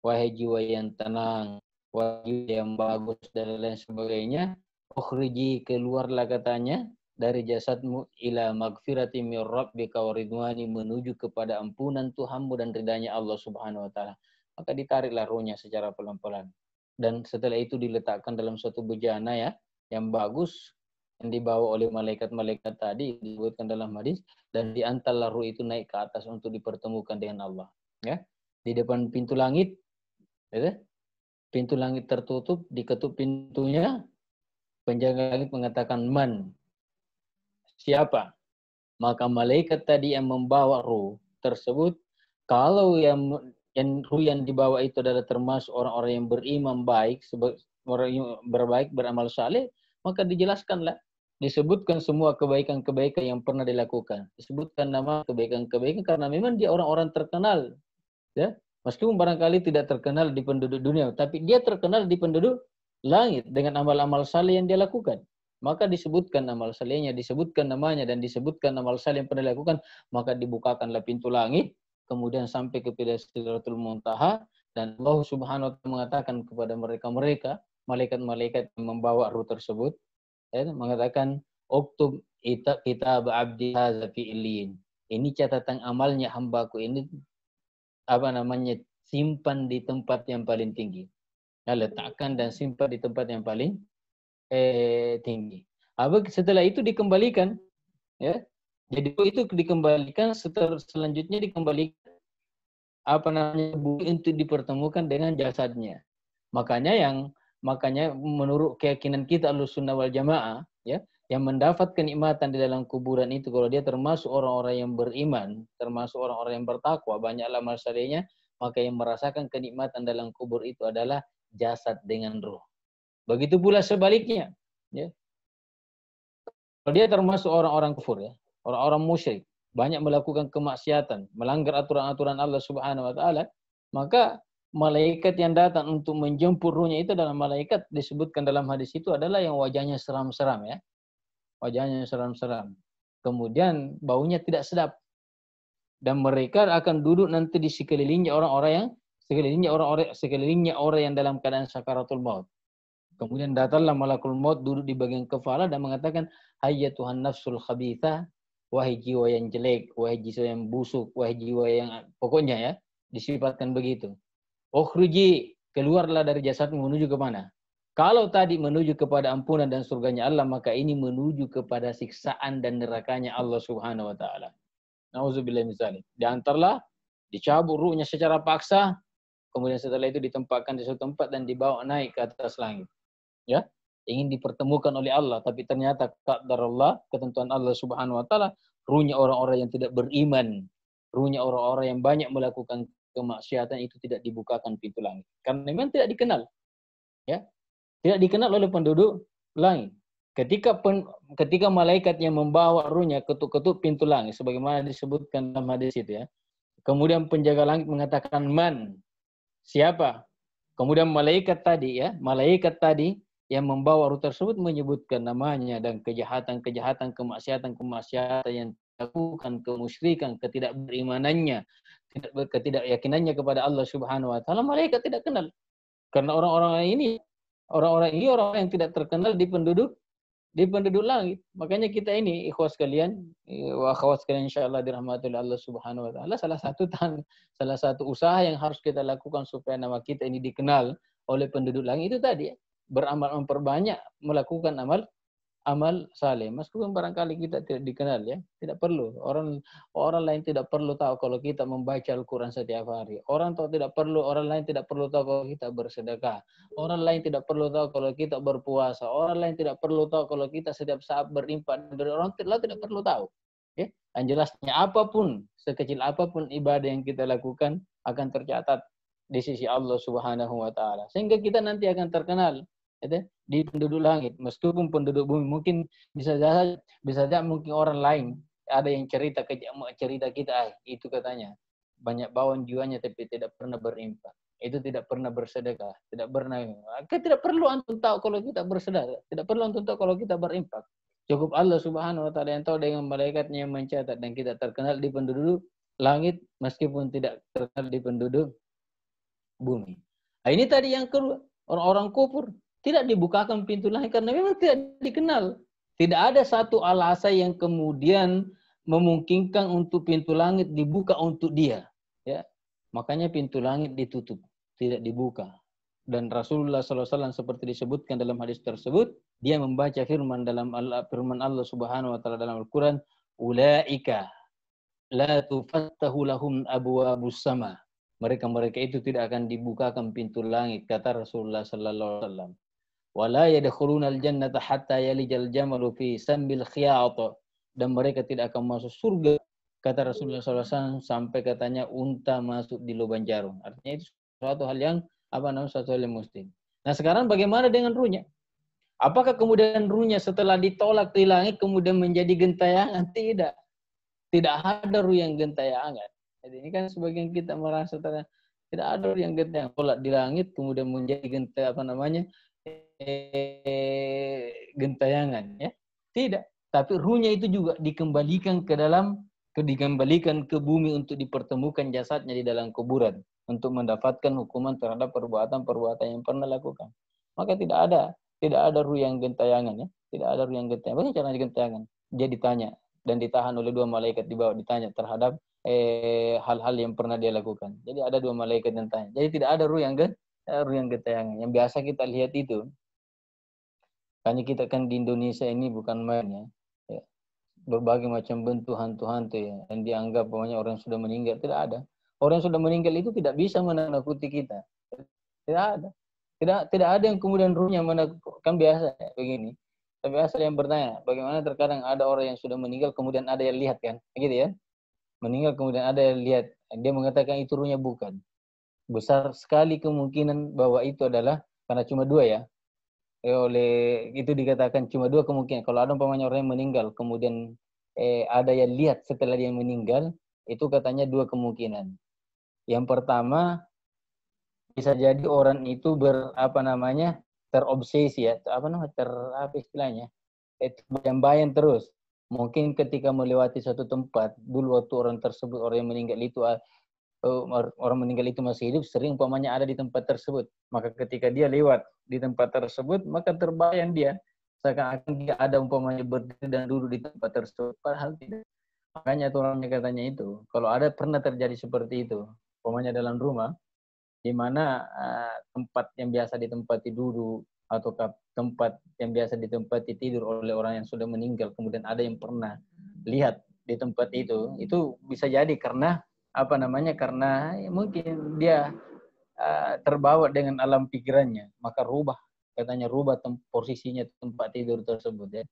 wahai jiwa yang tenang, wahai jiwa yang bagus, dan lain sebagainya. Ukhriji, keluarlah katanya dari jasadmu ila magfirati mir rabbika wa ridwani, menuju kepada ampunan Tuhanmu dan ridanya Allah Subhanahu wa taala. Maka ditariklah ruhnya secara pelan-pelan. Dan setelah itu diletakkan dalam suatu bejana, ya, yang bagus, yang dibawa oleh malaikat-malaikat tadi disebutkan dalam hadis, dan diantarlah ruh itu naik ke atas untuk dipertemukan dengan Allah, ya. Di depan pintu langit, ya, pintu langit tertutup, diketuk pintunya, penjaga langit mengatakan, man, siapa? Maka malaikat tadi yang membawa ruh tersebut, kalau yang ruh yang dibawa itu adalah termasuk orang-orang yang beriman baik, orang yang berbaik, beramal saleh, maka dijelaskanlah, disebutkan semua kebaikan-kebaikan yang pernah dilakukan, disebutkan nama kebaikan-kebaikan karena memang dia orang-orang terkenal, ya. Meskipun barangkali tidak terkenal di penduduk dunia, tapi dia terkenal di penduduk langit dengan amal-amal saleh yang dia lakukan. Maka disebutkan amal salehnya, disebutkan namanya, dan disebutkan amal saleh yang pernah dilakukan, maka dibukakanlah pintu langit, kemudian sampai ke Sidratul Muntaha, dan Allah Subhanahu wa taala mengatakan kepada mereka-mereka, malaikat-malaikat yang membawa ruh tersebut, ya, mengatakan, uktub kitab abdi hadza fi illiyin. Ini catatan amalnya hambaku ini, simpan di tempat yang paling tinggi. Nah, letakkan dan simpan di tempat yang paling tinggi. Setelah itu dikembalikan, ya. Jadi itu dikembalikan, selanjutnya dikembalikan bumi untuk dipertemukan dengan jasadnya. Makanya menurut keyakinan kita Ahlussunnah wal Jamaah, ya, yang mendapat kenikmatan di dalam kuburan itu, kalau dia termasuk orang-orang yang beriman, termasuk orang-orang yang bertakwa, banyak amal salehnya, maka yang merasakan kenikmatan dalam kubur itu adalah jasad dengan ruh. Begitu pula sebaliknya, ya. Kalau dia termasuk orang-orang kufur, ya, orang-orang musyrik, banyak melakukan kemaksiatan, melanggar aturan-aturan Allah Subhanahu wa taala, maka malaikat yang datang untuk menjemput ruhnya itu adalah malaikat, disebutkan dalam hadis itu adalah yang wajahnya seram-seram, ya. Wajahnya seram-seram. Kemudian baunya tidak sedap. Dan mereka akan duduk nanti di sekelilingnya orang-orang yang dalam keadaan sakaratul maut. Kemudian datanglah malakul maut duduk di bagian kepala dan mengatakan, hayyatuhan nafsul khabithah, wahai jiwa yang jelek, wahai jiwa yang busuk, wahai jiwa yang, pokoknya, ya, disifatkan begitu. Ukhruji, keluarlah dari jasadmu, menuju ke mana? Kalau tadi menuju kepada ampunan dan surganya Allah, maka ini menuju kepada siksaan dan nerakanya Allah Subhanahu wa taala. Nauzubillah min dzalik. Diantarlah, dicabut ruhnya secara paksa, kemudian setelah itu ditempatkan di suatu tempat dan dibawa naik ke atas langit. Ya, ingin dipertemukan oleh Allah, tapi ternyata qadarullah, ketentuan Allah Subhanahu wa taala, ruhnya orang-orang yang tidak beriman, ruhnya orang-orang yang banyak melakukan kemaksiatan itu tidak dibukakan pintu langit. Karena memang tidak dikenal. Ya. Tidak dikenal oleh penduduk langit. Ketika malaikat yang membawa ruhnya ketuk-ketuk pintu langit, sebagaimana disebutkan dalam hadis itu, ya. Kemudian penjaga langit mengatakan, man, siapa? Kemudian malaikat tadi yang membawa ruh tersebut menyebutkan namanya dan kejahatan-kemaksiatan yang lakukan kemusyrikan, ketidakberimanannya, ketidakyakinannya kepada Allah Subhanahu wa taala, malaikat tidak kenal. Karena orang-orang ini orang yang tidak terkenal di penduduk langit. Makanya kita ini ikhwas sekalian, wa akhwat sekalian insyaallah dirahmati oleh Allah Subhanahu wa taala, salah satu usaha yang harus kita lakukan supaya nama kita ini dikenal oleh penduduk langit itu tadi, beramal, memperbanyak melakukan amal saleh. Meskipun barangkali kita tidak dikenal, ya, tidak perlu. Orang lain tidak perlu tahu kalau kita membaca Al-Quran setiap hari. Orang lain tidak perlu tahu kalau kita bersedekah. Orang lain tidak perlu tahu kalau kita berpuasa. Orang lain tidak perlu tahu kalau kita setiap saat berinfak. Dari orang lain tidak perlu tahu. Ya, yang jelasnya apapun, sekecil apapun ibadah yang kita lakukan akan tercatat di sisi Allah Subhanahu wa taala. Sehingga kita nanti akan terkenal, ya, di penduduk langit, meskipun penduduk bumi mungkin bisa saja mungkin orang lain ada yang cerita kita, itu katanya banyak bawaan jiwanya tapi tidak pernah berinfak, itu tidak pernah bersedekah, tidak perlu antum tahu kalau kita bersedekah, tidak perlu antum tahu kalau kita berinfak. Cukup Allah Subhanahu wa taala yang tahu dengan malaikatnya yang mencatat, dan kita terkenal di penduduk langit meskipun tidak terkenal di penduduk bumi. Nah, ini tadi yang kedua, orang-orang kufur tidak dibukakan pintu langit karena memang tidak dikenal. Tidak ada satu alasan yang kemudian memungkinkan untuk pintu langit dibuka untuk dia. Ya, makanya pintu langit ditutup, tidak dibuka. Dan Rasulullah SAW seperti disebutkan dalam hadis tersebut, dia membaca firman Allah Subhanahu wa taala dalam Al-Quran, "Ulaika la tufattahu lahum abwabus sama." Mereka itu tidak akan dibukakan pintu langit, kata Rasulullah sallallahu alaihi wasallam. Wala yadkhulunal jannata hatta yalijal jamalu fi sambil khiyat, dan mereka tidak akan masuk surga, kata Rasulullah SAW, sampai katanya unta masuk di lubang jarum. Artinya itu suatu hal yang suatu hal yang mustahil. Nah, sekarang bagaimana dengan ruhnya? Apakah kemudian ruhnya setelah ditolak di langit kemudian menjadi gentayangan? Tidak. Tidak ada ruh yang gentayangan. Jadi ini kan sebagian kita merasa tidak ada ruh yang gentayangan. Tolak di langit kemudian menjadi gentayangan, ya. Tidak. Tapi ruhnya itu juga dikembalikan ke bumi untuk dipertemukan jasadnya di dalam kuburan untuk mendapatkan hukuman terhadap perbuatan-perbuatan yang pernah lakukan. Maka tidak ada ruh yang gentayangan, ya. Tidak ada ruh yang gentayangan. Bagaimana cara gentayangan? Dia ditanya dan ditahan oleh dua malaikat di bawah, ditanya terhadap hal-hal yang pernah dia lakukan. Jadi ada dua malaikat yang tanya. Jadi tidak ada ruh yang gentayangan. Yang biasa kita lihat itu, hanya kita kan di Indonesia ini bukan main, ya. Berbagai macam bentuk hantu-hantu, ya, yang dianggap pokoknya orang yang sudah meninggal. Tidak ada. Orang yang sudah meninggal itu tidak bisa menakuti kita. Tidak ada. Tidak ada yang kemudian ruhnya kan biasa, ya, begini. Tapi asal yang bertanya, bagaimana terkadang ada orang yang sudah meninggal kemudian ada yang lihat, kan? Begitu, ya. Meninggal kemudian ada yang lihat. Dia mengatakan itu ruhnya bukan. Besar sekali kemungkinan bahwa itu adalah karena cuma dua, ya. Oleh itu dikatakan cuma dua kemungkinan. Kalau ada umpamanya orang yang meninggal kemudian ada yang lihat setelah dia meninggal, itu katanya dua kemungkinan. Yang pertama, bisa jadi orang itu terobsesi, ya, apa istilahnya, bayang-bayang terus. Mungkin ketika melewati satu tempat, dulu waktu orang yang meninggal itu masih hidup, sering umpamanya ada di tempat tersebut. Maka ketika dia lewat di tempat tersebut, maka terbayang dia seakan-akan dia ada umpamanya berdiri dan duduk di tempat tersebut. Padahal tidak. Makanya orangnya katanya itu, kalau ada pernah terjadi seperti itu, umpamanya dalam rumah, di mana tempat yang biasa ditempati duduk atau tempat yang biasa ditempati tidur oleh orang yang sudah meninggal, kemudian ada yang pernah lihat di tempat itu bisa jadi karena karena mungkin dia terbawa dengan alam pikirannya, maka katanya rubah posisinya tempat tidur tersebut, ya.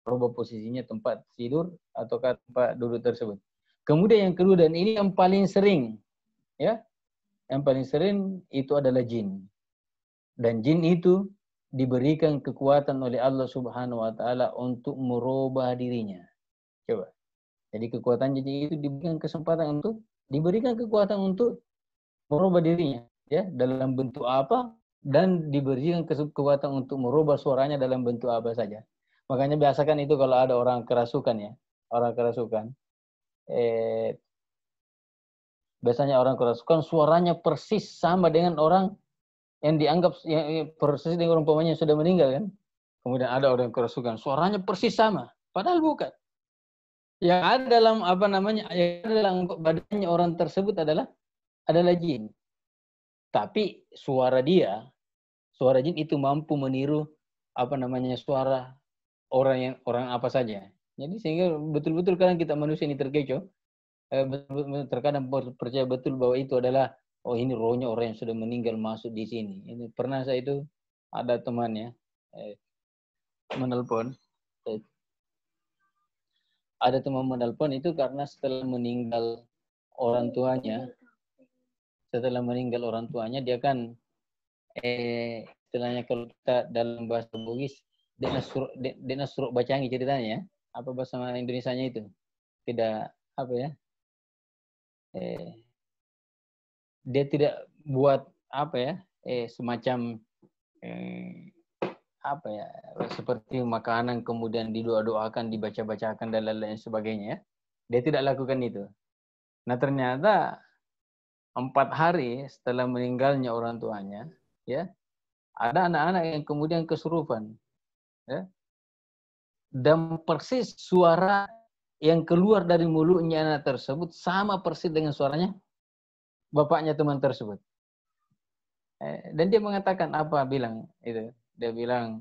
Rubah posisinya tempat tidur atau tempat duduk tersebut. Kemudian yang kedua, dan ini yang paling sering, ya, yang paling sering itu adalah jin. Dan jin itu diberikan kekuatan oleh Allah Subhanahu wa taala untuk merubah dirinya. Coba. Jadi kekuatan jin itu diberikan kekuatan untuk merubah dirinya, ya, dalam bentuk apa, dan diberikan kekuatan untuk merubah suaranya dalam bentuk apa saja. Makanya biasakan itu kalau ada orang kerasukan, ya, orang kerasukan, biasanya orang kerasukan suaranya persis sama dengan orang yang dianggap yang persis dengan orang umpamanya yang sudah meninggal kan. Kemudian ada orang kerasukan suaranya persis sama, padahal bukan. Yang ada dalam apa namanya, yang ada dalam badannya orang tersebut adalah jin. Tapi suara jin itu mampu meniru apa namanya suara orang apa saja. Jadi sehingga betul-betul kadang kita manusia ini terkecoh. Terkadang percaya betul bahwa itu adalah ini rohnya orang yang sudah meninggal masuk di sini. Ini pernah saya itu ada temannya menelpon. Ada teman menelpon itu karena setelah meninggal orang tuanya, dia kan istilahnya kalau kita dalam bahasa Bugis dia suruh bacangi ceritanya ya. Apa bahasa Indonesianya itu? Tidak apa ya? Dia tidak buat apa ya? Semacam apa ya? Seperti makanan kemudian didoa-doakan, dibaca-bacakan dan lain-lain sebagainya ya. Dia tidak lakukan itu. Nah, ternyata 4 hari setelah meninggalnya orang tuanya, ya, ada anak-anak yang kemudian kesurupan, ya, dan persis suara yang keluar dari mulutnya anak tersebut sama persis dengan suaranya bapaknya teman tersebut. Dan dia mengatakan apa? Bilang itu, dia bilang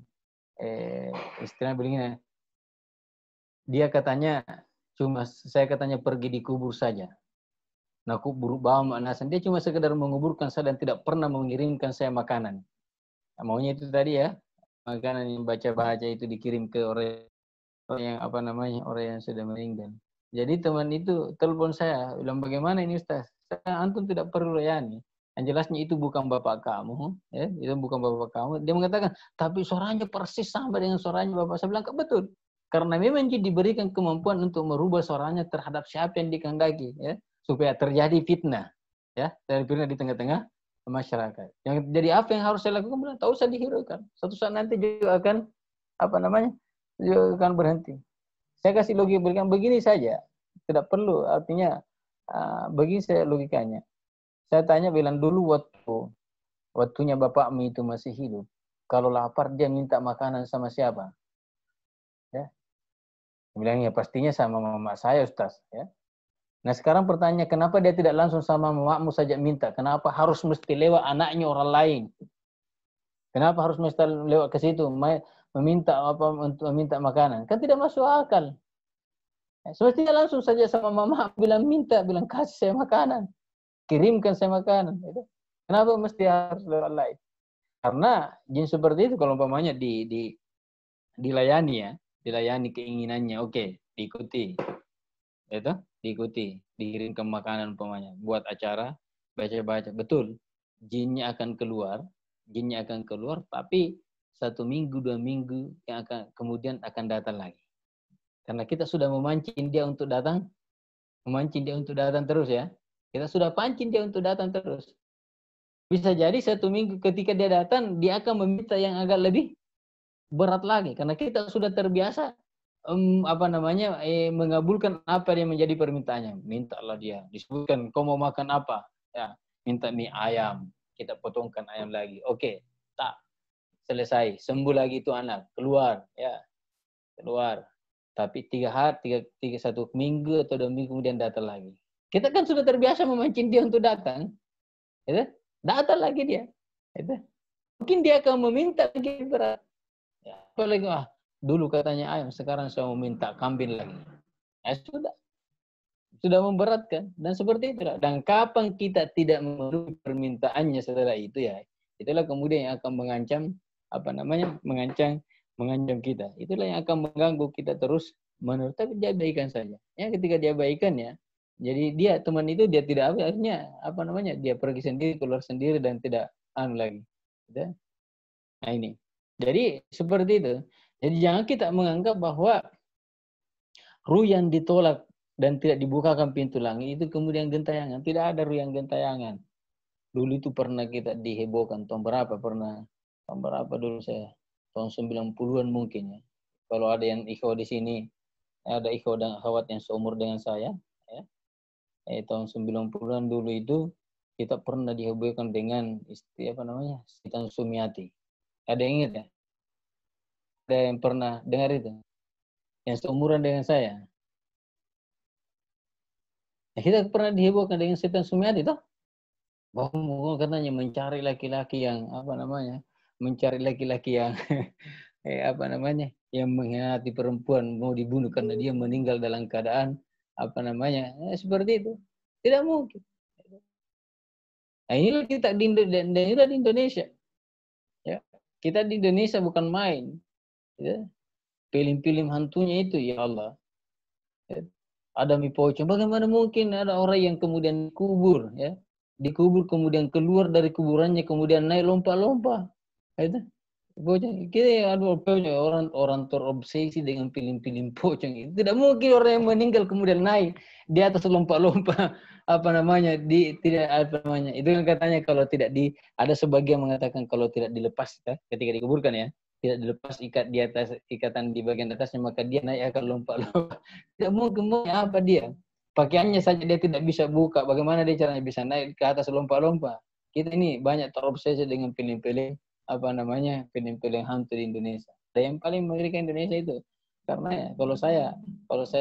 istilahnya begini, dia katanya saya katanya pergi dikubur saja. Nah, kubur bawa manasan. Dia cuma sekedar menguburkan saya dan tidak pernah mengirimkan saya makanan. Nah, maunya itu tadi ya, makanan yang baca-baca itu dikirim ke orang yang apa namanya, orang yang sudah meninggal. Jadi teman itu telepon saya, bilang bagaimana ini Ustaz? Saya antum tidak perlu layani. Yang jelasnya itu bukan bapak kamu, ya, itu bukan bapak kamu. Dia mengatakan, tapi suaranya persis sama dengan suaranya bapak. Saya bilang, betul. Karena memang diberikan kemampuan untuk merubah suaranya terhadap siapa yang dikehendaki, ya, supaya terjadi fitnah, ya, dari fitnah di tengah-tengah masyarakat. Yang jadi apa yang harus saya lakukan? Bilang, tak usah dihiraukan. Suatu saat nanti juga akan apa namanya, juga akan berhenti. Saya kasih logika berikan begini saja, tidak perlu artinya begini saya logikanya. Saya tanya, bilang dulu waktunya bapakmu itu masih hidup, kalau lapar dia minta makanan sama siapa? Ya, bilangnya pastinya sama mama saya Ustaz. Ya. Nah sekarang pertanyaannya, kenapa dia tidak langsung sama mamamu saja minta? Kenapa harus mesti lewat anaknya orang lain? Kenapa harus mesti lewat ke situ meminta apa untuk meminta makanan? Kan tidak masuk akal. Semestinya langsung saja sama mama bilang kasih saya makanan, kirimkan saya makanan. Kenapa mesti harus lewat lain? Karena jin seperti itu kalau umpamanya dilayani ya, dilayani keinginannya, oke, diikuti. Itu diikuti, dikirimkan makanan umpamanya, buat acara, baca-baca, betul. Jinnya akan keluar, tapi 1 minggu, 2 minggu yang kemudian akan datang lagi. Karena kita sudah memancing dia untuk datang terus ya. Kita sudah pancing dia untuk datang terus. Bisa jadi 1 minggu ketika dia datang, dia akan meminta yang agak lebih berat lagi. Karena kita sudah terbiasa mengabulkan apa yang menjadi permintaannya. Mintalah dia. Disebutkan, kau mau makan apa? Ya, minta mie ayam. Kita potongkan ayam lagi. Oke, tak. Selesai. Sembuh lagi itu anak. Keluar. Tapi 1 minggu atau 2 minggu kemudian datang lagi. Kita kan sudah terbiasa memancing dia untuk datang. Ya, datang lagi dia. Ya, mungkin dia akan meminta lagi berat. Ya, apalagi dulu katanya ayam, sekarang saya mau minta kambing lagi. Ya sudah memberatkan. Dan seperti itu. Dan kapan kita tidak memenuhi permintaannya setelah itu ya, itulah kemudian yang akan mengancam kita. Itulah yang akan mengganggu kita terus menerus. Tapi dia baikan saja. Ya, ketika dia baikan ya, jadi dia teman itu dia tidak akhirnya dia pergi sendiri, keluar sendiri dan tidak lagi. Nah ini. Jadi seperti itu. Jadi jangan kita menganggap bahwa ruh yang ditolak dan tidak dibukakan pintu langit itu kemudian gentayangan. Tidak ada ruh yang gentayangan. Dulu itu pernah kita dihebohkan tahun berapa dulu saya, tahun 90-an mungkin ya. Kalau ada yang ikhwah di sini, ada ikhwah dan akhwat yang seumur dengan saya, ya. tahun 90-an dulu itu kita pernah dihubungkan dengan Siti Sumiati. Ada yang ingat ya? Ada yang pernah dengar itu? Yang seumuran dengan saya. Nah, kita pernah dihebohkan dengan Siti Sumiati toh? Bahwa katanya mencari laki-laki yang mencari laki-laki yang yang mengkhianati perempuan, mau dibunuh karena dia meninggal dalam keadaan seperti itu. Tidak mungkin. Nah, inilah kita di Indonesia. Ya. Kita di Indonesia bukan main. Ya. Film-film hantunya itu, ya Allah. Ya. Ada pocong. Bagaimana mungkin ada orang yang kemudian kubur, ya? Dikubur kemudian keluar dari kuburannya kemudian naik lompat-lompat. Itu pocong. Kita ada orang terobsesi dengan film-film pocong itu. Tidak mungkin orang yang meninggal kemudian naik di atas lompat-lompat. Itu yang katanya kalau tidak ada sebagian mengatakan kalau tidak dilepas ketika dikuburkan ya, tidak dilepas di atas ikatan di bagian atasnya maka dia naik akan lompat-lompat. Tidak mungkin apa dia? Pakaiannya saja dia tidak bisa buka. Bagaimana dia caranya bisa naik ke atas lompat-lompat? Kita ini banyak terobsesi dengan film-film film-film hantu di Indonesia. Dan yang paling mengerikan Indonesia itu karena kalau saya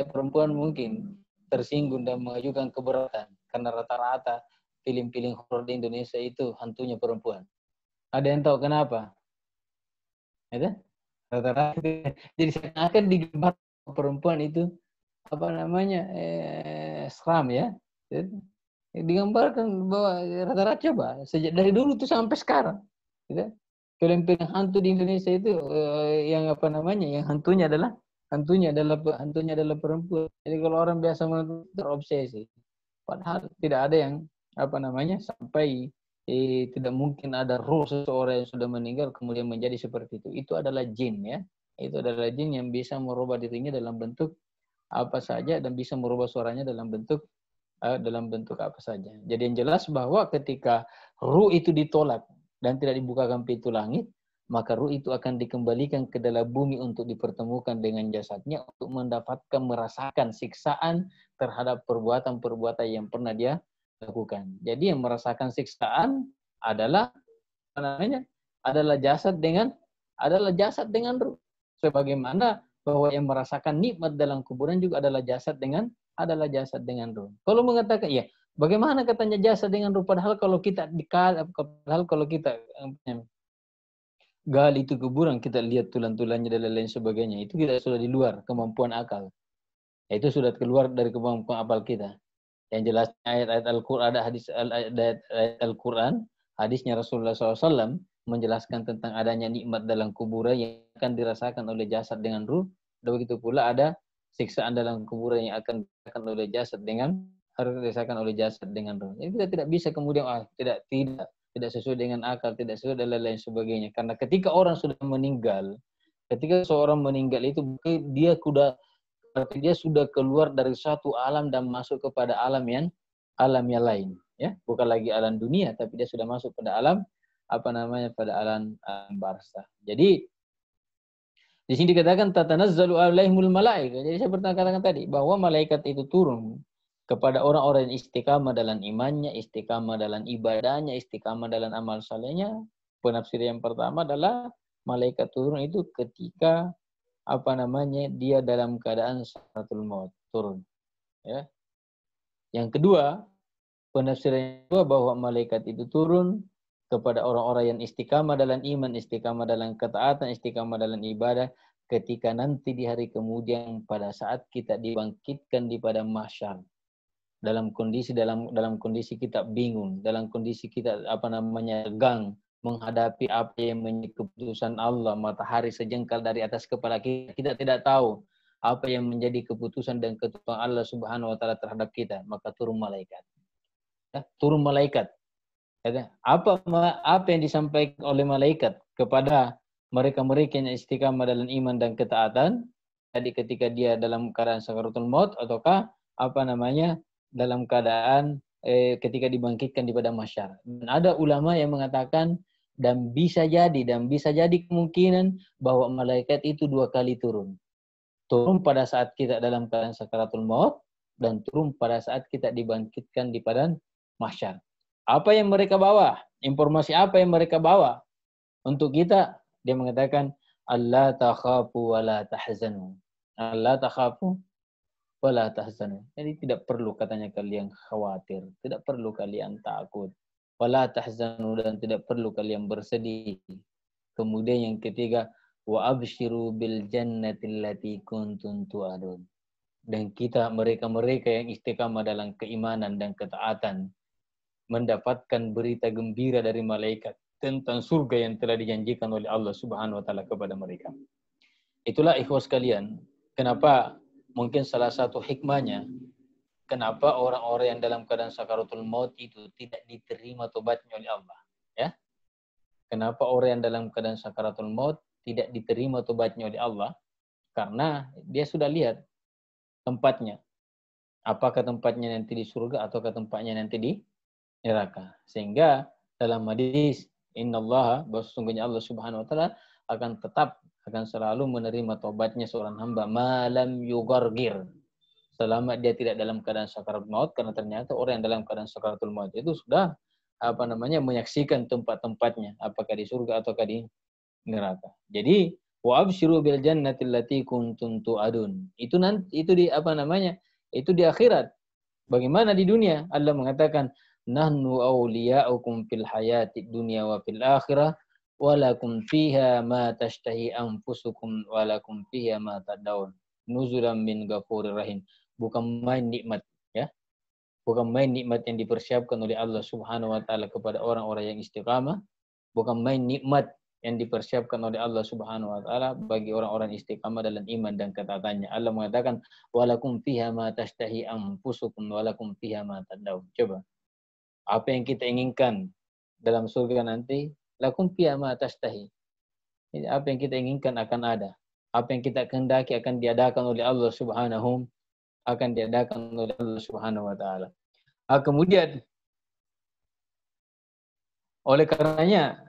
perempuan mungkin tersinggung dan mengajukan keberatan karena rata-rata film-film horor di Indonesia itu hantunya perempuan. Ada yang tahu kenapa? Ada? Rata-rata. Jadi akan digambar perempuan itu seram ya. Digambarkan bahwa rata-rata coba sejak dari dulu tuh sampai sekarang. Gitu. Film-film hantu di Indonesia itu yang hantunya adalah perempuan. Jadi kalau orang biasa terobsesi, padahal tidak ada yang sampai tidak mungkin ada roh seseorang yang sudah meninggal kemudian menjadi seperti itu. Itu adalah jin ya. Itu adalah jin yang bisa merubah dirinya dalam bentuk apa saja dan bisa merubah suaranya dalam bentuk apa saja. Jadi yang jelas bahwa ketika ruh itu ditolak dan tidak dibukakan pintu langit, maka ruh itu akan dikembalikan ke dalam bumi untuk dipertemukan dengan jasadnya untuk merasakan siksaan terhadap perbuatan-perbuatan yang pernah dia lakukan. Jadi yang merasakan siksaan adalah adalah jasad dengan ruh. Sebagaimana bahwa yang merasakan nikmat dalam kuburan juga adalah jasad dengan ruh. Kalau mengatakan ya, bagaimana katanya jasad dengan ruh padahal kalau kita gali itu kuburan, kita lihat tulang-tulangnya dan lain sebagainya, itu kita sudah di luar kemampuan akal. Itu sudah keluar dari kemampuan akal kita. Yang jelas ayat-ayat Al-Quran, ayat Al-Quran, hadisnya Rasulullah SAW menjelaskan tentang adanya nikmat dalam kuburan yang akan dirasakan oleh jasad dengan ruh. Dan begitu pula ada siksaan dalam kuburan yang akan dirasakan oleh jasad dengan ruh. Jadi kita tidak bisa kemudian tidak sesuai dengan akal, tidak sesuai dan lain sebagainya. Karena ketika orang sudah meninggal, ketika seorang meninggal itu berarti dia sudah keluar dari satu alam dan masuk kepada alam yang lain, ya, bukan lagi alam dunia, tapi dia sudah masuk pada alam pada alam barzakh. Jadi di sini dikatakan tatanazzalu alaihimul malaikah. Jadi saya pernah katakan tadi bahwa malaikat itu turun kepada orang-orang yang istiqamah dalam imannya, istiqamah dalam ibadahnya, istiqamah dalam amal salehnya. Penafsir yang pertama adalah malaikat turun itu ketika dia dalam keadaan sakratul maut, turun. Ya. Yang kedua, penafsiran kedua bahwa malaikat itu turun kepada orang-orang yang istiqamah dalam iman, istiqamah dalam ketaatan, istiqamah dalam ibadah ketika nanti di hari kemudian pada saat kita dibangkitkan di padang mahsyar. Dalam kondisi kita bingung, dalam kondisi kita tegang menghadapi apa yang menjadi keputusan Allah, matahari sejengkal dari atas kepala kita, kita tidak tahu apa yang menjadi keputusan dan ketentuan Allah Subhanahu wa taala terhadap kita, maka turun malaikat. Ya, turun malaikat. Apa yang disampaikan oleh malaikat kepada mereka-mereka yang istiqamah dalam iman dan ketaatan tadi ketika dia dalam keadaan sakaratul maut ataukah dalam keadaan ketika dibangkitkan di padang mahsyar. Dan ada ulama yang mengatakan dan bisa jadi kemungkinan bahwa malaikat itu 2 kali turun. Turun pada saat kita dalam keadaan sakaratul maut dan turun pada saat kita dibangkitkan di padang mahsyar. Apa yang mereka bawa? Informasi apa yang mereka bawa untuk kita? Dia mengatakan, Allah takhafu wa la tahzanu. Allah takhafu wa la tahzanu. Jadi tidak perlu katanya kalian khawatir, tidak perlu kalian takut. Wa la tahzanu, dan tidak perlu kalian bersedih. Kemudian yang ketiga, wa abshiru bil jannati allati kuntum tu'adun. Dan kita, mereka-mereka yang istiqamah dalam keimanan dan ketaatan, mendapatkan berita gembira dari malaikat tentang surga yang telah dijanjikan oleh Allah Subhanahu wa taala kepada mereka. Itulah ikhwas sekalian, kenapa mungkin salah satu hikmahnya kenapa orang-orang yang dalam keadaan sakaratul maut itu tidak diterima tobatnya oleh Allah, ya. Kenapa orang yang dalam keadaan sakaratul maut tidak diterima tobatnya oleh Allah? Karena dia sudah lihat tempatnya. Apakah tempatnya nanti di surga ataukah tempatnya nanti di neraka. Sehingga dalam hadis, innallaha, bahwa sesungguhnya Allah Subhanahu wa taala akan selalu menerima taubatnya seorang hamba malam yugargir, selama dia tidak dalam keadaan sakaratul maut, karena ternyata orang yang dalam keadaan sakaratul maut itu sudah menyaksikan tempat-tempatnya, apakah di surga ataukah di neraka. Jadi wa absyiru bil jannati allati kuntum tu'adun. Itu di itu di akhirat. Bagaimana di dunia? Allah mengatakan, nahnu awliya'ukum fil hayati dunya wa fil akhirah wa lakum fiha ma tashtahi anfusukum wa lakum fiha ma tad'un nuzulan min ghafurir rahim. Bukan main nikmat, ya. Bukan main nikmat yang dipersiapkan oleh Allah Subhanahu wa taala kepada orang-orang yang istiqamah, bukan main nikmat yang dipersiapkan oleh Allah Subhanahu wa taala bagi orang-orang istiqamah dalam iman dan ketaatannya. Allah mengatakan, walakum fiha ma tashtahi anfusukum walakum fiha ma tad'un. Coba, apa yang kita inginkan dalam surga nanti, lakum fiha ma tashtahi. Apa yang kita inginkan akan ada. Apa yang kita kehendaki akan diadakan oleh Allah Subhanahu wa taala. Kemudian oleh karenanya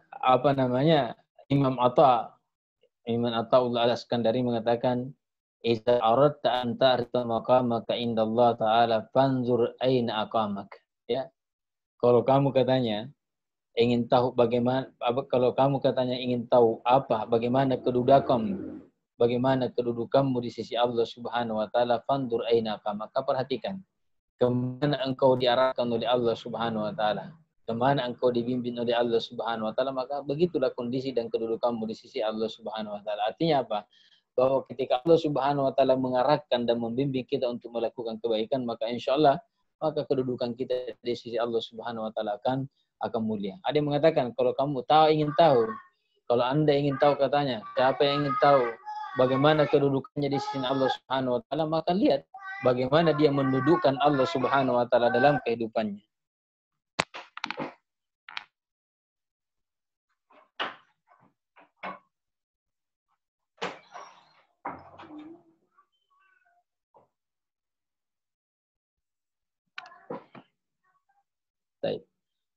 Imam Athaullah Al-Iskandari mengatakan, "Idza aradta an ta'rifa maqamaka indallah ta'ala fanzur aina aqamak." Ya. Kalau kamu katanya ingin tahu bagaimana kedudukanmu di sisi Allah Subhanahu wa taala, fanzur aina aqamak. Perhatikan kemana engkau diarahkan oleh Allah Subhanahu wa taala. Kemana engkau dibimbing oleh Allah Subhanahu wa taala, maka begitulah kondisi dan kedudukanmu di sisi Allah Subhanahu wa taala. Artinya apa? Bahwa ketika Allah Subhanahu wa taala mengarahkan dan membimbing kita untuk melakukan kebaikan, maka insyaallah kedudukan kita di sisi Allah Subhanahu wa taala akan mulia. Ada yang mengatakan, kalau Anda ingin tahu katanya, siapa yang ingin tahu bagaimana kedudukannya di sisi Allah Subhanahu wa taala, maka lihat bagaimana dia mendudukkan Allah Subhanahu wa taala dalam kehidupannya.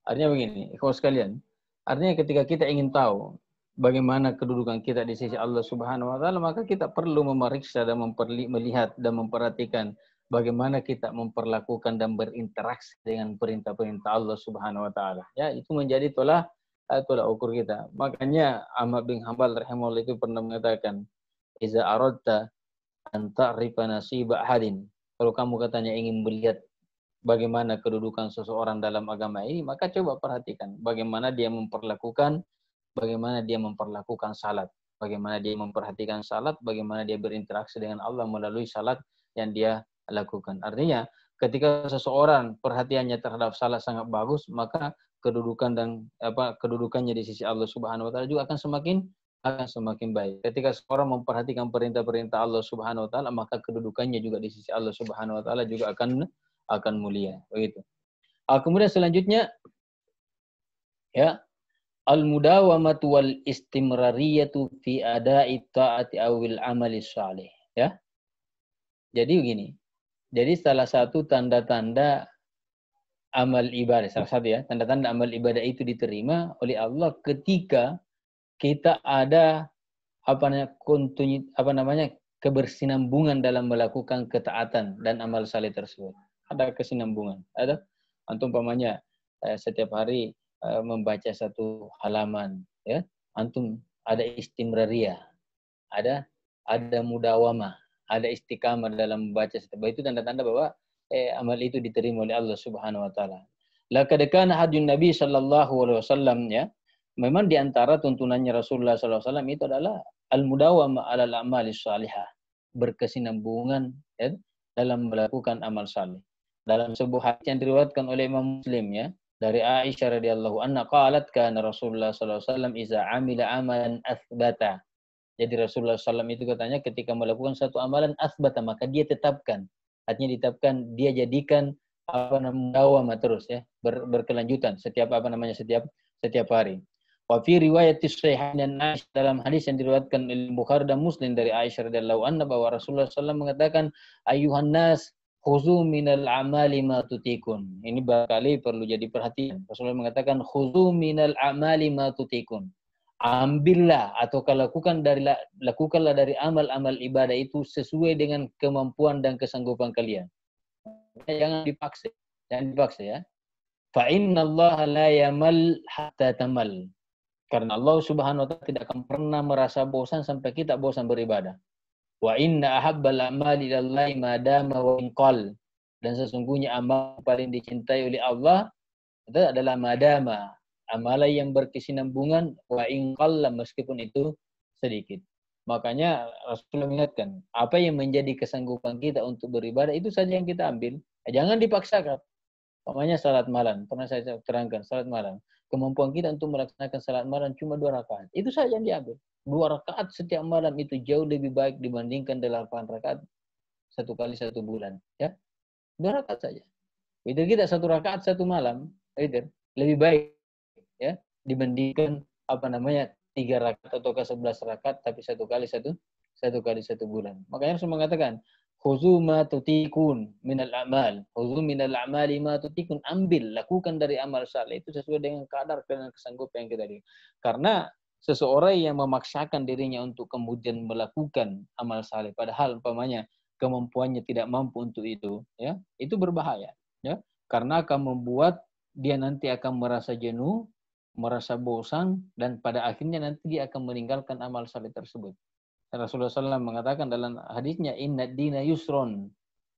Artinya begini, ikhwas sekalian. Artinya ketika kita ingin tahu bagaimana kedudukan kita di sisi Allah Subhanahu wa taala, maka kita perlu memeriksa dan melihat dan memperhatikan bagaimana kita memperlakukan dan berinteraksi dengan perintah-perintah Allah Subhanahu wa taala. Ya, itu menjadi tolak ukur kita. Makanya Ahmad bin Hanbal rahimahullah itu pernah mengatakan, "Iza aradta an ta'rifa nasiba ahadin." Kalau kamu katanya ingin melihat bagaimana kedudukan seseorang dalam agama ini, maka coba perhatikan bagaimana dia memperlakukan salat, bagaimana dia memperhatikan salat, bagaimana dia berinteraksi dengan Allah melalui salat yang dia lakukan. Artinya, ketika seseorang perhatiannya terhadap salat sangat bagus, maka kedudukannya di sisi Allah Subhanahu wa taala juga akan semakin baik. Ketika seorang memperhatikan perintah-perintah Allah Subhanahu wa taala, maka kedudukannya juga di sisi Allah Subhanahu wa taala juga akan mulia, begitu. Kemudian selanjutnya, ya, al-mudawamatu wal istimrariyatu fi ada'i ta'ati awil amali salih, ya. Jadi begini. Jadi salah satu tanda-tanda amal ibadah, tanda-tanda amal ibadah itu diterima oleh Allah ketika kita ada kebersinambungan dalam melakukan ketaatan dan amal saleh tersebut. Ada kesinambungan. Ada antum umpamanya setiap hari membaca satu halaman, ya. Antum ada istimrariyah, ada mudawamah, ada istiqamah dalam membaca setiap itu tanda-tanda bahwa amal itu diterima oleh Allah Subhanahu wa taala. Laqad kana hadjun Nabi sallallahu alaihi wasallam, ya. Memang di antara tuntunannya Rasulullah sallallahu alaihi wasallam itu adalah al-mudawamah 'alal a'mali shalihah, berkesinambungan, ya, dalam melakukan amal saleh. Dalam sebuah hadis yang diriwayatkan oleh Imam Muslim, ya, dari Aisyah radhiyallahu anha qalat kana Rasulullah sallallahu alaihi wasallam iza amila amalan athbata. Jadi Rasulullah SAW itu katanya ketika melakukan satu amalan athbata, maka dia tetapkan. Artinya ditetapkan, dia jadikan dawama terus, ya, berkelanjutan setiap setiap hari. Wa fi riwayat Sahih dan Aisyah, dalam hadis yang diriwayatkan oleh Bukhari dan Muslim dari Aisyah radhiyallahu anha bahwa Rasulullah SAW mengatakan ayuhan nas khuzu minal amali ma tutikun. Ini barangkali perlu jadi perhatian. Rasulullah mengatakan khuzu minal amali ma tutikun. Ambillah atau lakukanlah dari amal-amal ibadah itu sesuai dengan kemampuan dan kesanggupan kalian. Jangan dipaksa, ya. Fa innallaha la yamal hatta tamal. Karena Allah Subhanahu wa taala tidak akan pernah merasa bosan sampai kita bosan beribadah. Wa inna ahabbal a'mali ilallahi ma dama wa inqal. Dan sesungguhnya amal paling dicintai oleh Allah itu adalah madama, amalan yang berkesinambungan, wa inqalla, meskipun itu sedikit. Makanya Rasulullah mengingatkan, apa yang menjadi kesanggupan kita untuk beribadah itu saja yang kita ambil. Jangan dipaksakan. Umpamanya salat malam, pernah saya terangkan, salat malam. Kemampuan kita untuk melaksanakan salat malam cuma 2 rakaat. Itu saja yang diambil. 2 rakaat setiap malam itu jauh lebih baik dibandingkan 8 rakaat 1 kali 1 bulan. Ya, 2 rakaat saja. Itu kita 1 rakaat 1 malam, itu lebih baik, ya, dibandingkan 3 rakaat atau 11 rakaat tapi 1 kali 1 bulan. Makanya Rasul mengatakan khuzu ma tutikun minal a'mal. Khuzu minal a'mali ma tutikun. Ambil, lakukan dari amal saleh itu sesuai dengan kadar dan kesanggupan yang kita ada. Karena seseorang yang memaksakan dirinya untuk kemudian melakukan amal saleh padahal umpamanya kemampuannya tidak mampu untuk itu, ya, itu berbahaya, ya. Karena akan membuat dia nanti akan merasa jenuh, merasa bosan, dan pada akhirnya nanti dia akan meninggalkan amal saleh tersebut. Rasulullah SAW mengatakan dalam hadisnya, inna dina yusron.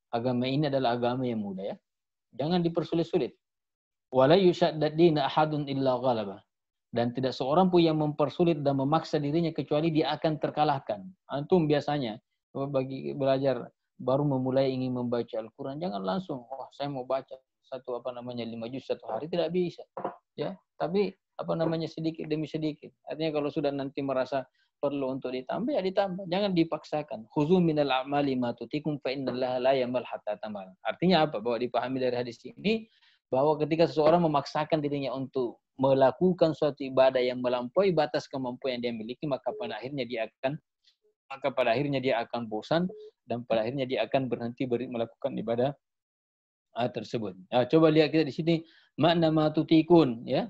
Agama ini adalah agama yang mudah, ya. Jangan dipersulit-sulit. Wala yushaddad dina ahadun illa ghalabah. Dan tidak seorang pun yang mempersulit dan memaksa dirinya kecuali dia akan terkalahkan. Antum biasanya bagi belajar baru memulai ingin membaca Al-Quran, jangan langsung, saya mau baca 5 juz 1 hari, tidak bisa, ya. Tapi sedikit demi sedikit. Artinya kalau sudah nanti merasa perlu untuk ditambah, ya ditambah. Jangan dipaksakan. Khuzu minal a'mali ma tutikum fa innallaha la yamal hatta tamal. Artinya apa? Bahwa dipahami dari hadis ini bahwa ketika seseorang memaksakan dirinya untuk melakukan suatu ibadah yang melampaui batas kemampuan yang dia miliki, maka pada akhirnya dia akan bosan dan pada akhirnya dia akan berhenti melakukan ibadah tersebut. Nah, coba lihat kita di sini makna ma tutikun, ya.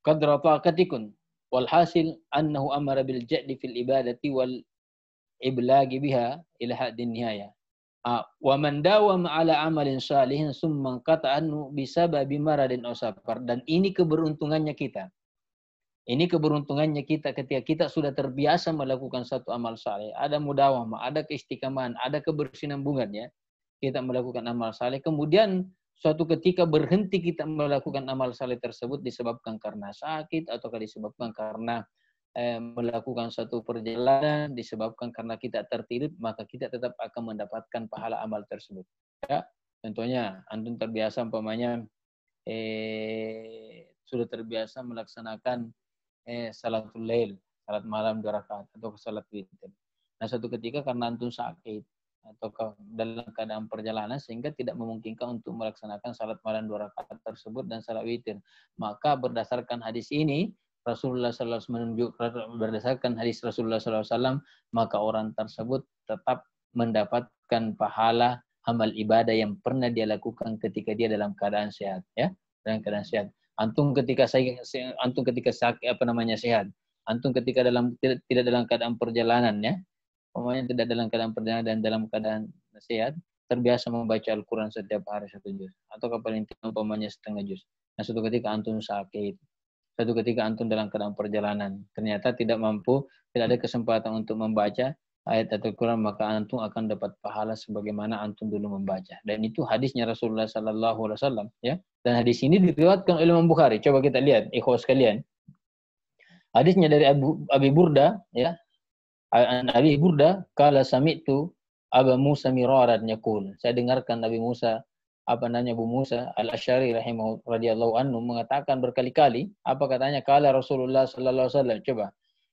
Qadra taqatikun. Walhasil annahu amara bil ja'di fil ibadati wal iblagi biha ila haddin nihaya. Wa man dawama ala amalin salihin summa qata'anhu bisababi maradin aw safar. Dan ini keberuntungannya kita. Ini keberuntungannya kita ketika kita sudah terbiasa melakukan satu amal saleh. Ada mudawamah, ada keistiqamahan, ada kebersinambungannya. Kita melakukan amal saleh, kemudian suatu ketika berhenti kita melakukan amal saleh tersebut disebabkan karena sakit atau disebabkan karena melakukan satu perjalanan, disebabkan karena kita tertidur, maka kita tetap akan mendapatkan pahala amal tersebut. Ya, contohnya antum terbiasa umpamanya sudah terbiasa melaksanakan salatul lail, salat malam 2 rakaat atau salat witir. Nah, suatu ketika karena antum sakit atau dalam keadaan perjalanan sehingga tidak memungkinkan untuk melaksanakan salat malam 2 rakaat tersebut dan salat witir. Maka berdasarkan hadis ini Rasulullah SAW berdasarkan hadis Rasulullah SAW, maka orang tersebut tetap mendapatkan pahala amal ibadah yang pernah dia lakukan ketika dia dalam keadaan sehat, ya, dalam keadaan sehat. Antum ketika sakit, sehat, antum ketika tidak dalam keadaan perjalanan, ya, umpamanya tidak dalam keadaan perjalanan dan dalam keadaan sehat, terbiasa membaca Al-Quran setiap hari 1 juz, atau paling tidak umpamanya setengah juz. Nah, suatu ketika antum sakit, suatu ketika antum dalam keadaan perjalanan, ternyata tidak mampu, tidak ada kesempatan untuk membaca ayat Al-Quran, maka antum akan dapat pahala sebagaimana antum dulu membaca. Dan itu hadisnya Rasulullah Sallallahu Alaihi Wasallam, ya. Dan hadis ini diriwayatkan oleh Imam Bukhari. Coba kita lihat, ikhwas sekalian. Hadisnya dari Abi Burda, ya. An Abi Burda, kala sami'tu Aba Musa miraran yaqul. Saya dengarkan Nabi Musa, Abu Musa Al-Asy'ari radhiyallahu anhu mengatakan berkali-kali, apa katanya? Kala Rasulullah sallallahu alaihi wasallam. Coba.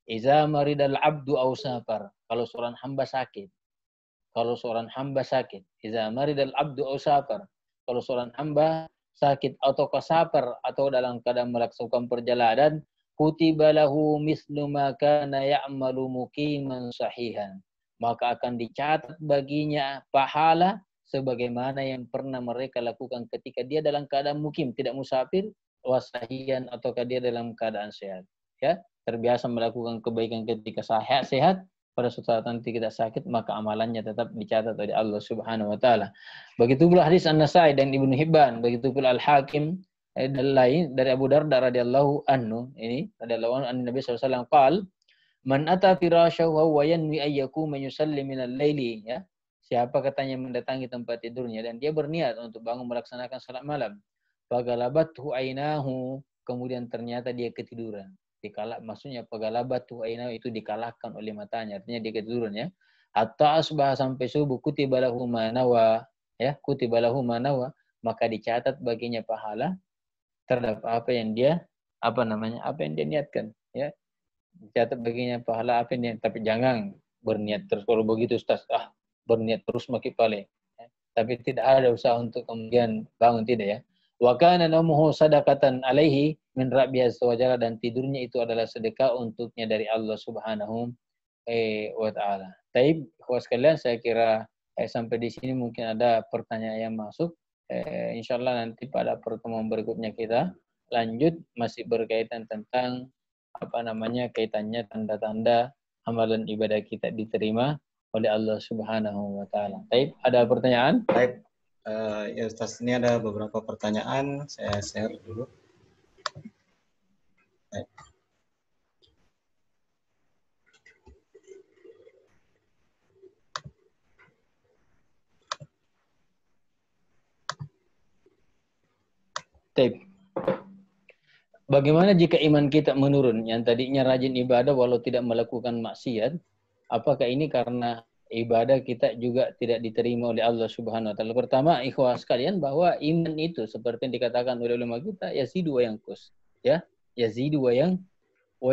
Iza maridal abdu aw safar. Kalau seorang hamba sakit. Kalau seorang hamba sakit. Iza maridal abdu aw safar. Kalau seorang hamba sakit atau kasafar atau dalam keadaan melaksanakan perjalanan, kutiba lahu mislu ma kana ya'malu muqiman sahihan. Maka akan dicatat baginya pahala sebagaimana yang pernah mereka lakukan ketika dia dalam keadaan mukim, tidak musafir, wasahihan ataukah dia dalam keadaan sehat. Ya, terbiasa melakukan kebaikan ketika sehat, pada suatu saat nanti kita sakit, maka amalannya tetap dicatat oleh Allah Subhanahu wa taala. Begitu pula hadis An-Nasai dan Ibnu Hibban, begitu pula Al-Hakim dan lain dari Abu Darda radhiyallahu anhu, ini radhiyallahu anhu Nabi sallallahu alaihi wasallam qaal, man ata firasyahu wa yanwi ayyakuma yusalli minal laili, ya. Siapa katanya mendatangi tempat tidurnya dan dia berniat untuk bangun melaksanakan salat malam. Fagalabathu ainahu, kemudian ternyata dia ketiduran. Maksudnya pagalabathu ainahu itu dikalahkan oleh matanya, artinya dia ketiduran, ya. Hatta asbah, sampai subuh, kutiba lahu ma nawa, ya, kutiba lahu ma nawa, maka dicatat baginya pahala terhadap apa yang dia niatkan, ya. Dicatat baginya pahala apa yang dia, tapi jangan berniat terus. Kalau begitu Ustaz, berniat terus makin paling, ya. Tapi tidak ada usaha untuk kemudian bangun, tidak, ya. Wa kana namuhu sadaqatan alaihi min rabbi azza wa jalla, dan tidurnya itu adalah sedekah untuknya dari Allah Subhanahu wa taala. Taib, ikhwas sekalian, saya kira sampai di sini mungkin ada pertanyaan yang masuk. Insyaallah nanti pada pertemuan berikutnya kita lanjut, masih berkaitan tentang kaitannya tanda-tanda amalan ibadah kita diterima oleh Allah Subhanahu wa taala. Taib, ada pertanyaan? Baik, ya Ustaz, ini ada beberapa pertanyaan, saya share dulu. Baik. Taib. Bagaimana jika iman kita menurun? Yang tadinya rajin ibadah walau tidak melakukan maksiat, apakah ini karena ibadah kita juga tidak diterima oleh Allah Subhanahu wa taala? Pertama, ikhwah sekalian, bahwa iman itu seperti yang dikatakan oleh ulama kita, yazidu wa yanqus, ya, yazidu wa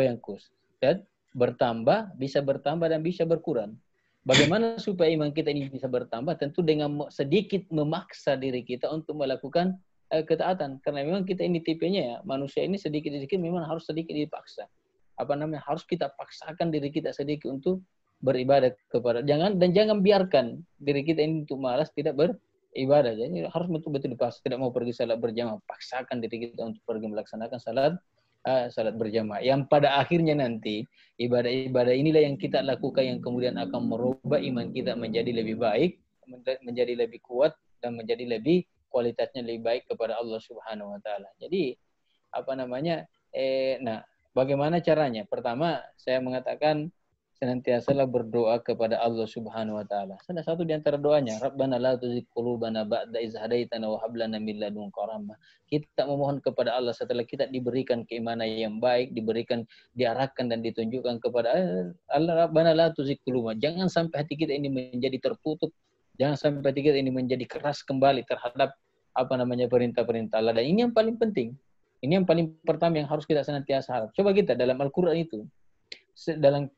yanqus. Dan bisa bertambah dan bisa berkurang. Bagaimana supaya iman kita ini bisa bertambah? Tentu dengan sedikit memaksa diri kita untuk melakukan ketaatan, karena memang kita ini tipenya, ya, manusia ini sedikit-sedikit memang harus sedikit dipaksa. Harus kita paksakan diri kita sedikit untuk beribadah kepada, jangan biarkan diri kita ini untuk malas tidak beribadah. Jadi harus betul-betul dipaksa. Tidak mau pergi salat berjamaah, paksakan diri kita untuk pergi melaksanakan salat berjamaah. Yang pada akhirnya nanti ibadah-ibadah inilah yang kita lakukan yang kemudian akan merubah iman kita menjadi lebih baik, menjadi lebih kuat, dan menjadi lebih kualitasnya lebih baik kepada Allah Subhanahu wa taala. Jadi bagaimana caranya? Pertama, saya mengatakan senantiasalah berdoa kepada Allah Subhanahu wa taala. Salah satu di antara doanya, Rabbana la tuzigh qulubana ba'da idh hadaitana wa hab lana min ladunka rahmah. Kita memohon kepada Allah setelah kita diberikan keimanan yang baik, diarahkan dan ditunjukkan kepada Allah, Rabbana la tuzigh qulubana. Jangan sampai hati kita ini menjadi tertutup. Jangan sampai kita ini menjadi keras kembali terhadap perintah-perintah Allah. Dan ini yang paling penting. Ini yang paling pertama yang harus kita senantiasa harap. Coba kita dalam Al-Quran itu,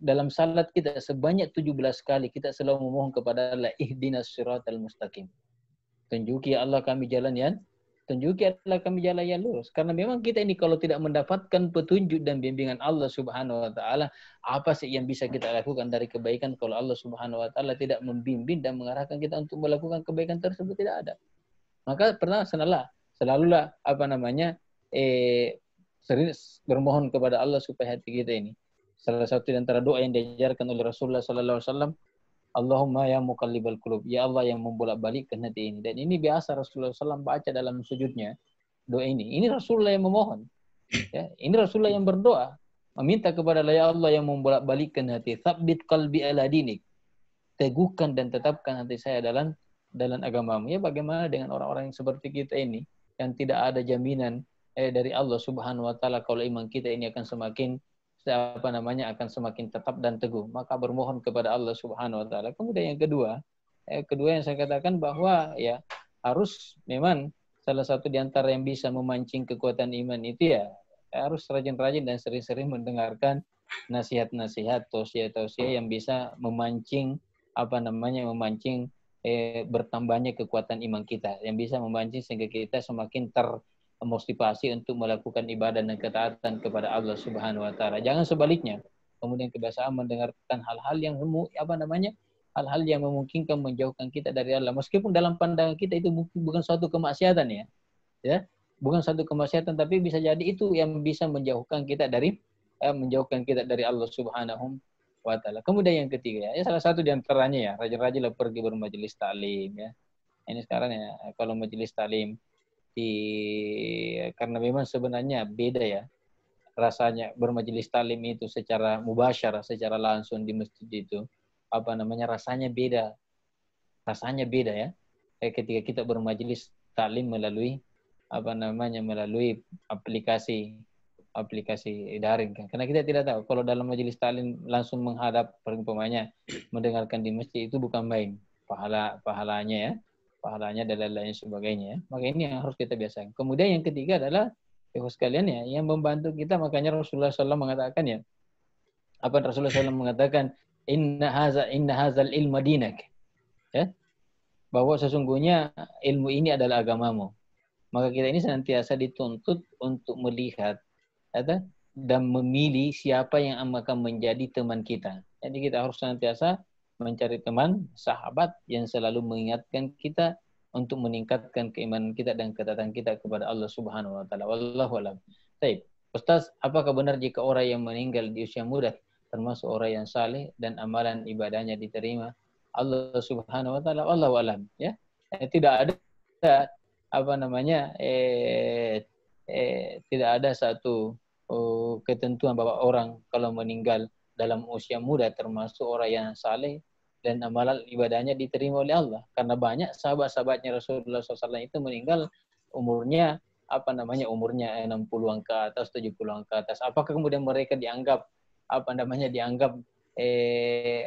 dalam salat kita sebanyak 17 kali kita selalu memohon kepada Allah, ihdinas siratal mustaqim. Tunjuki Allah kami jalan yang lurus. Karena memang kita ini kalau tidak mendapatkan petunjuk dan bimbingan Allah Subhanahu wa taala, apa sih yang bisa kita lakukan dari kebaikan kalau Allah Subhanahu wa taala tidak membimbing dan mengarahkan kita untuk melakukan kebaikan tersebut? Tidak ada. Maka selalulah sering bermohon kepada Allah supaya hati kita ini. Salah satu di antara doa yang diajarkan oleh Rasulullah sallallahu alaihi wasallam, Allahumma ya muqallibal qulub, ya Allah yang membolak-balikkan hati ini. Dan ini biasa Rasulullah SAW baca dalam sujudnya doa ini. Ini Rasulullah yang memohon. Ya, ini Rasulullah yang berdoa, meminta kepada Allah, ya Allah yang membolak-balikkan hati, tsabbit qalbi ala dinik, teguhkan dan tetapkan hati saya dalam agamamu. Ya, bagaimana dengan orang-orang yang seperti kita ini yang tidak ada jaminan dari Allah Subhanahu wa taala kalau iman kita ini akan semakin akan semakin tetap dan teguh, maka bermohon kepada Allah Subhanahu wa taala. Kemudian yang kedua yang saya katakan bahwa ya harus memang salah satu di antara yang bisa memancing kekuatan iman itu ya harus rajin-rajin dan sering-sering mendengarkan nasihat-nasihat, tausiah-tausiah yang bisa memancing bertambahnya kekuatan iman kita, yang bisa memancing sehingga kita semakin termotivasi untuk melakukan ibadah dan ketaatan kepada Allah Subhanahu wa taala. Jangan sebaliknya. Kemudian kebiasaan mendengarkan hal-hal yang hal-hal yang memungkinkan menjauhkan kita dari Allah. Meskipun dalam pandangan kita itu bukan suatu kemaksiatan ya. Ya. Bukan suatu kemaksiatan, tapi bisa jadi itu yang bisa menjauhkan kita dari Allah Subhanahu wa taala. Kemudian yang ketiga ya salah satu di antaranya ya rajin-rajinlah pergi bermajelis taklim ya. Ini sekarang ya kalau majelis taklim karena memang sebenarnya beda ya rasanya bermajelis taklim itu secara mubasyarah, secara langsung di masjid itu rasanya beda ya. Ketika kita bermajelis taklim melalui aplikasi daring kan. Karena kita tidak tahu kalau dalam majelis taklim langsung menghadap umpamanya mendengarkan di masjid itu bukan main pahalanya dan lain sebagainya ya. Maka ini yang harus kita biasakan. Kemudian yang ketiga adalah sekalian ya yang membantu kita, makanya Rasulullah SAW mengatakan ya Rasulullah SAW mengatakan inna hazal ilma dinak ya, bahwa sesungguhnya ilmu ini adalah agamamu. Maka kita ini senantiasa dituntut untuk melihat dan memilih siapa yang akan menjadi teman kita. Jadi kita harus senantiasa mencari teman, sahabat yang selalu mengingatkan kita untuk meningkatkan keimanan kita dan ketaatan kita kepada Allah Subhanahu wa taala. Wallahu a'lam. Baik. Ustaz, apakah benar jika orang yang meninggal di usia muda termasuk orang yang saleh dan amalan ibadahnya diterima Allah Subhanahu wa taala? Wallahu a'lam. Ya. Tidak ada tidak ada satu ketentuan bahwa orang kalau meninggal dalam usia muda termasuk orang yang saleh dan amalan ibadahnya diterima oleh Allah. Karena banyak sahabat-sahabatnya Rasulullah SAW itu meninggal umurnya umurnya 60-an ke atas, 70-an ke atas. Apakah kemudian mereka dianggap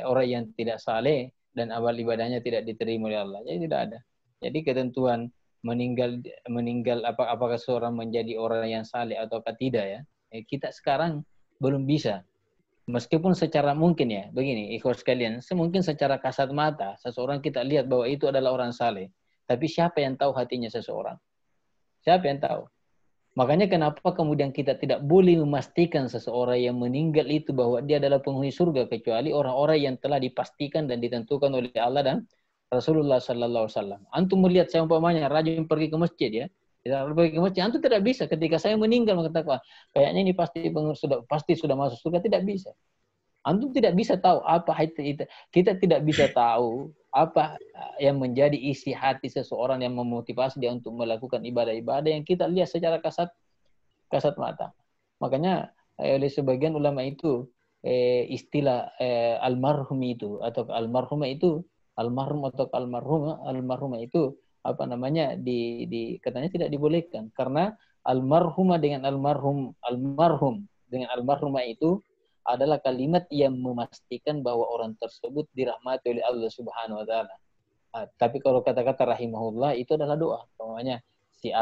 orang yang tidak saleh dan amal ibadahnya tidak diterima oleh Allah? Jadi tidak ada. Jadi ketentuan meninggal apakah seorang menjadi orang yang saleh ataukah tidak ya, kita sekarang belum bisa. Meskipun secara mungkin ya begini ikhwan sekalian, mungkin secara kasat mata seseorang kita lihat bahwa itu adalah orang saleh, tapi siapa yang tahu hatinya seseorang? Siapa yang tahu? Makanya kenapa kemudian kita tidak boleh memastikan seseorang yang meninggal itu bahwa dia adalah penghuni surga kecuali orang-orang yang telah dipastikan dan ditentukan oleh Allah dan Rasulullah Sallallahu Alaihi Wasallam. Antum melihat saya umpamanya rajin pergi ke masjid ya, pergi ke masjid, antum tidak bisa ketika saya meninggal mengatakan kayaknya ini pasti sudah masuk surga, tidak bisa. Antum tidak bisa tahu apa itu. Kita tidak bisa tahu apa yang menjadi isi hati seseorang yang memotivasi dia untuk melakukan ibadah-ibadah yang kita lihat secara kasat mata. Makanya oleh sebagian ulama itu istilah almarhum itu atau almarhumah itu almarhumah itu katanya tidak dibolehkan karena almarhumah dengan almarhum dengan almarhumah itu adalah kalimat yang memastikan bahwa orang tersebut dirahmati oleh Allah Subhanahu wa taala. Tapi kalau kata-kata rahimahullah itu adalah doa. Namanya si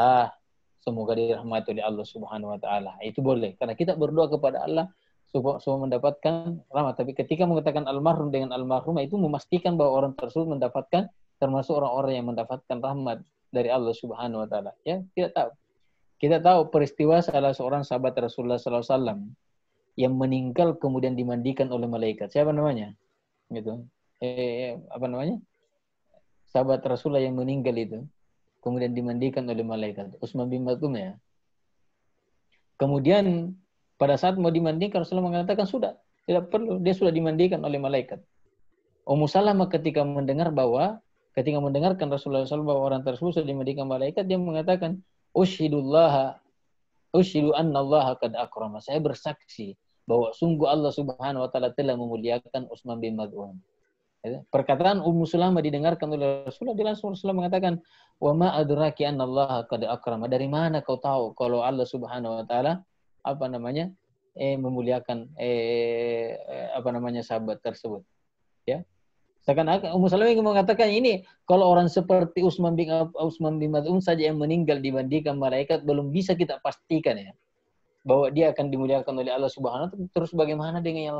semoga dirahmati oleh Allah Subhanahu wa taala. Itu boleh karena kita berdoa kepada Allah supaya mendapatkan rahmat. Tapi ketika mengatakan almarhum dengan almarhumah itu memastikan bahwa orang tersebut mendapatkan termasuk orang-orang yang mendapatkan rahmat dari Allah Subhanahu wa taala. Ya, kita tahu peristiwa salah seorang sahabat Rasulullah sallallahu alaihi wasallam yang meninggal kemudian dimandikan oleh malaikat. Siapa namanya? Gitu. Sahabat Rasulullah yang meninggal itu kemudian dimandikan oleh malaikat. Utsman bin Maz'un ya. Kemudian pada saat mau dimandikan Rasulullah mengatakan sudah, tidak perlu, dia sudah dimandikan oleh malaikat. Ummu Salamah ketika mendengarkan Rasulullah SAW bahwa orang tersebut sudah dimandikan malaikat, dia mengatakan, Ushidu anna Allah qad akrama. Saya bersaksi bahwa sungguh Allah Subhanahu wa taala telah memuliakan Utsman bin Maz'un. Perkataan Ummu Salamah didengarkan oleh Rasulullah, dia langsung Rasulullah mengatakan, "Wa ma adraki anna Allah qad akrama." Dari mana kau tahu kalau Allah Subhanahu wa taala memuliakan sahabat tersebut, ya. Seakan-akan Ummu Salamah ingin mengatakan ini, kalau orang seperti Utsman bin Maz'un saja yang meninggal dibandingkan malaikat, belum bisa kita pastikan ya bahwa dia akan dimuliakan oleh Allah Subhanahu wa taala. Terus bagaimana dengan yang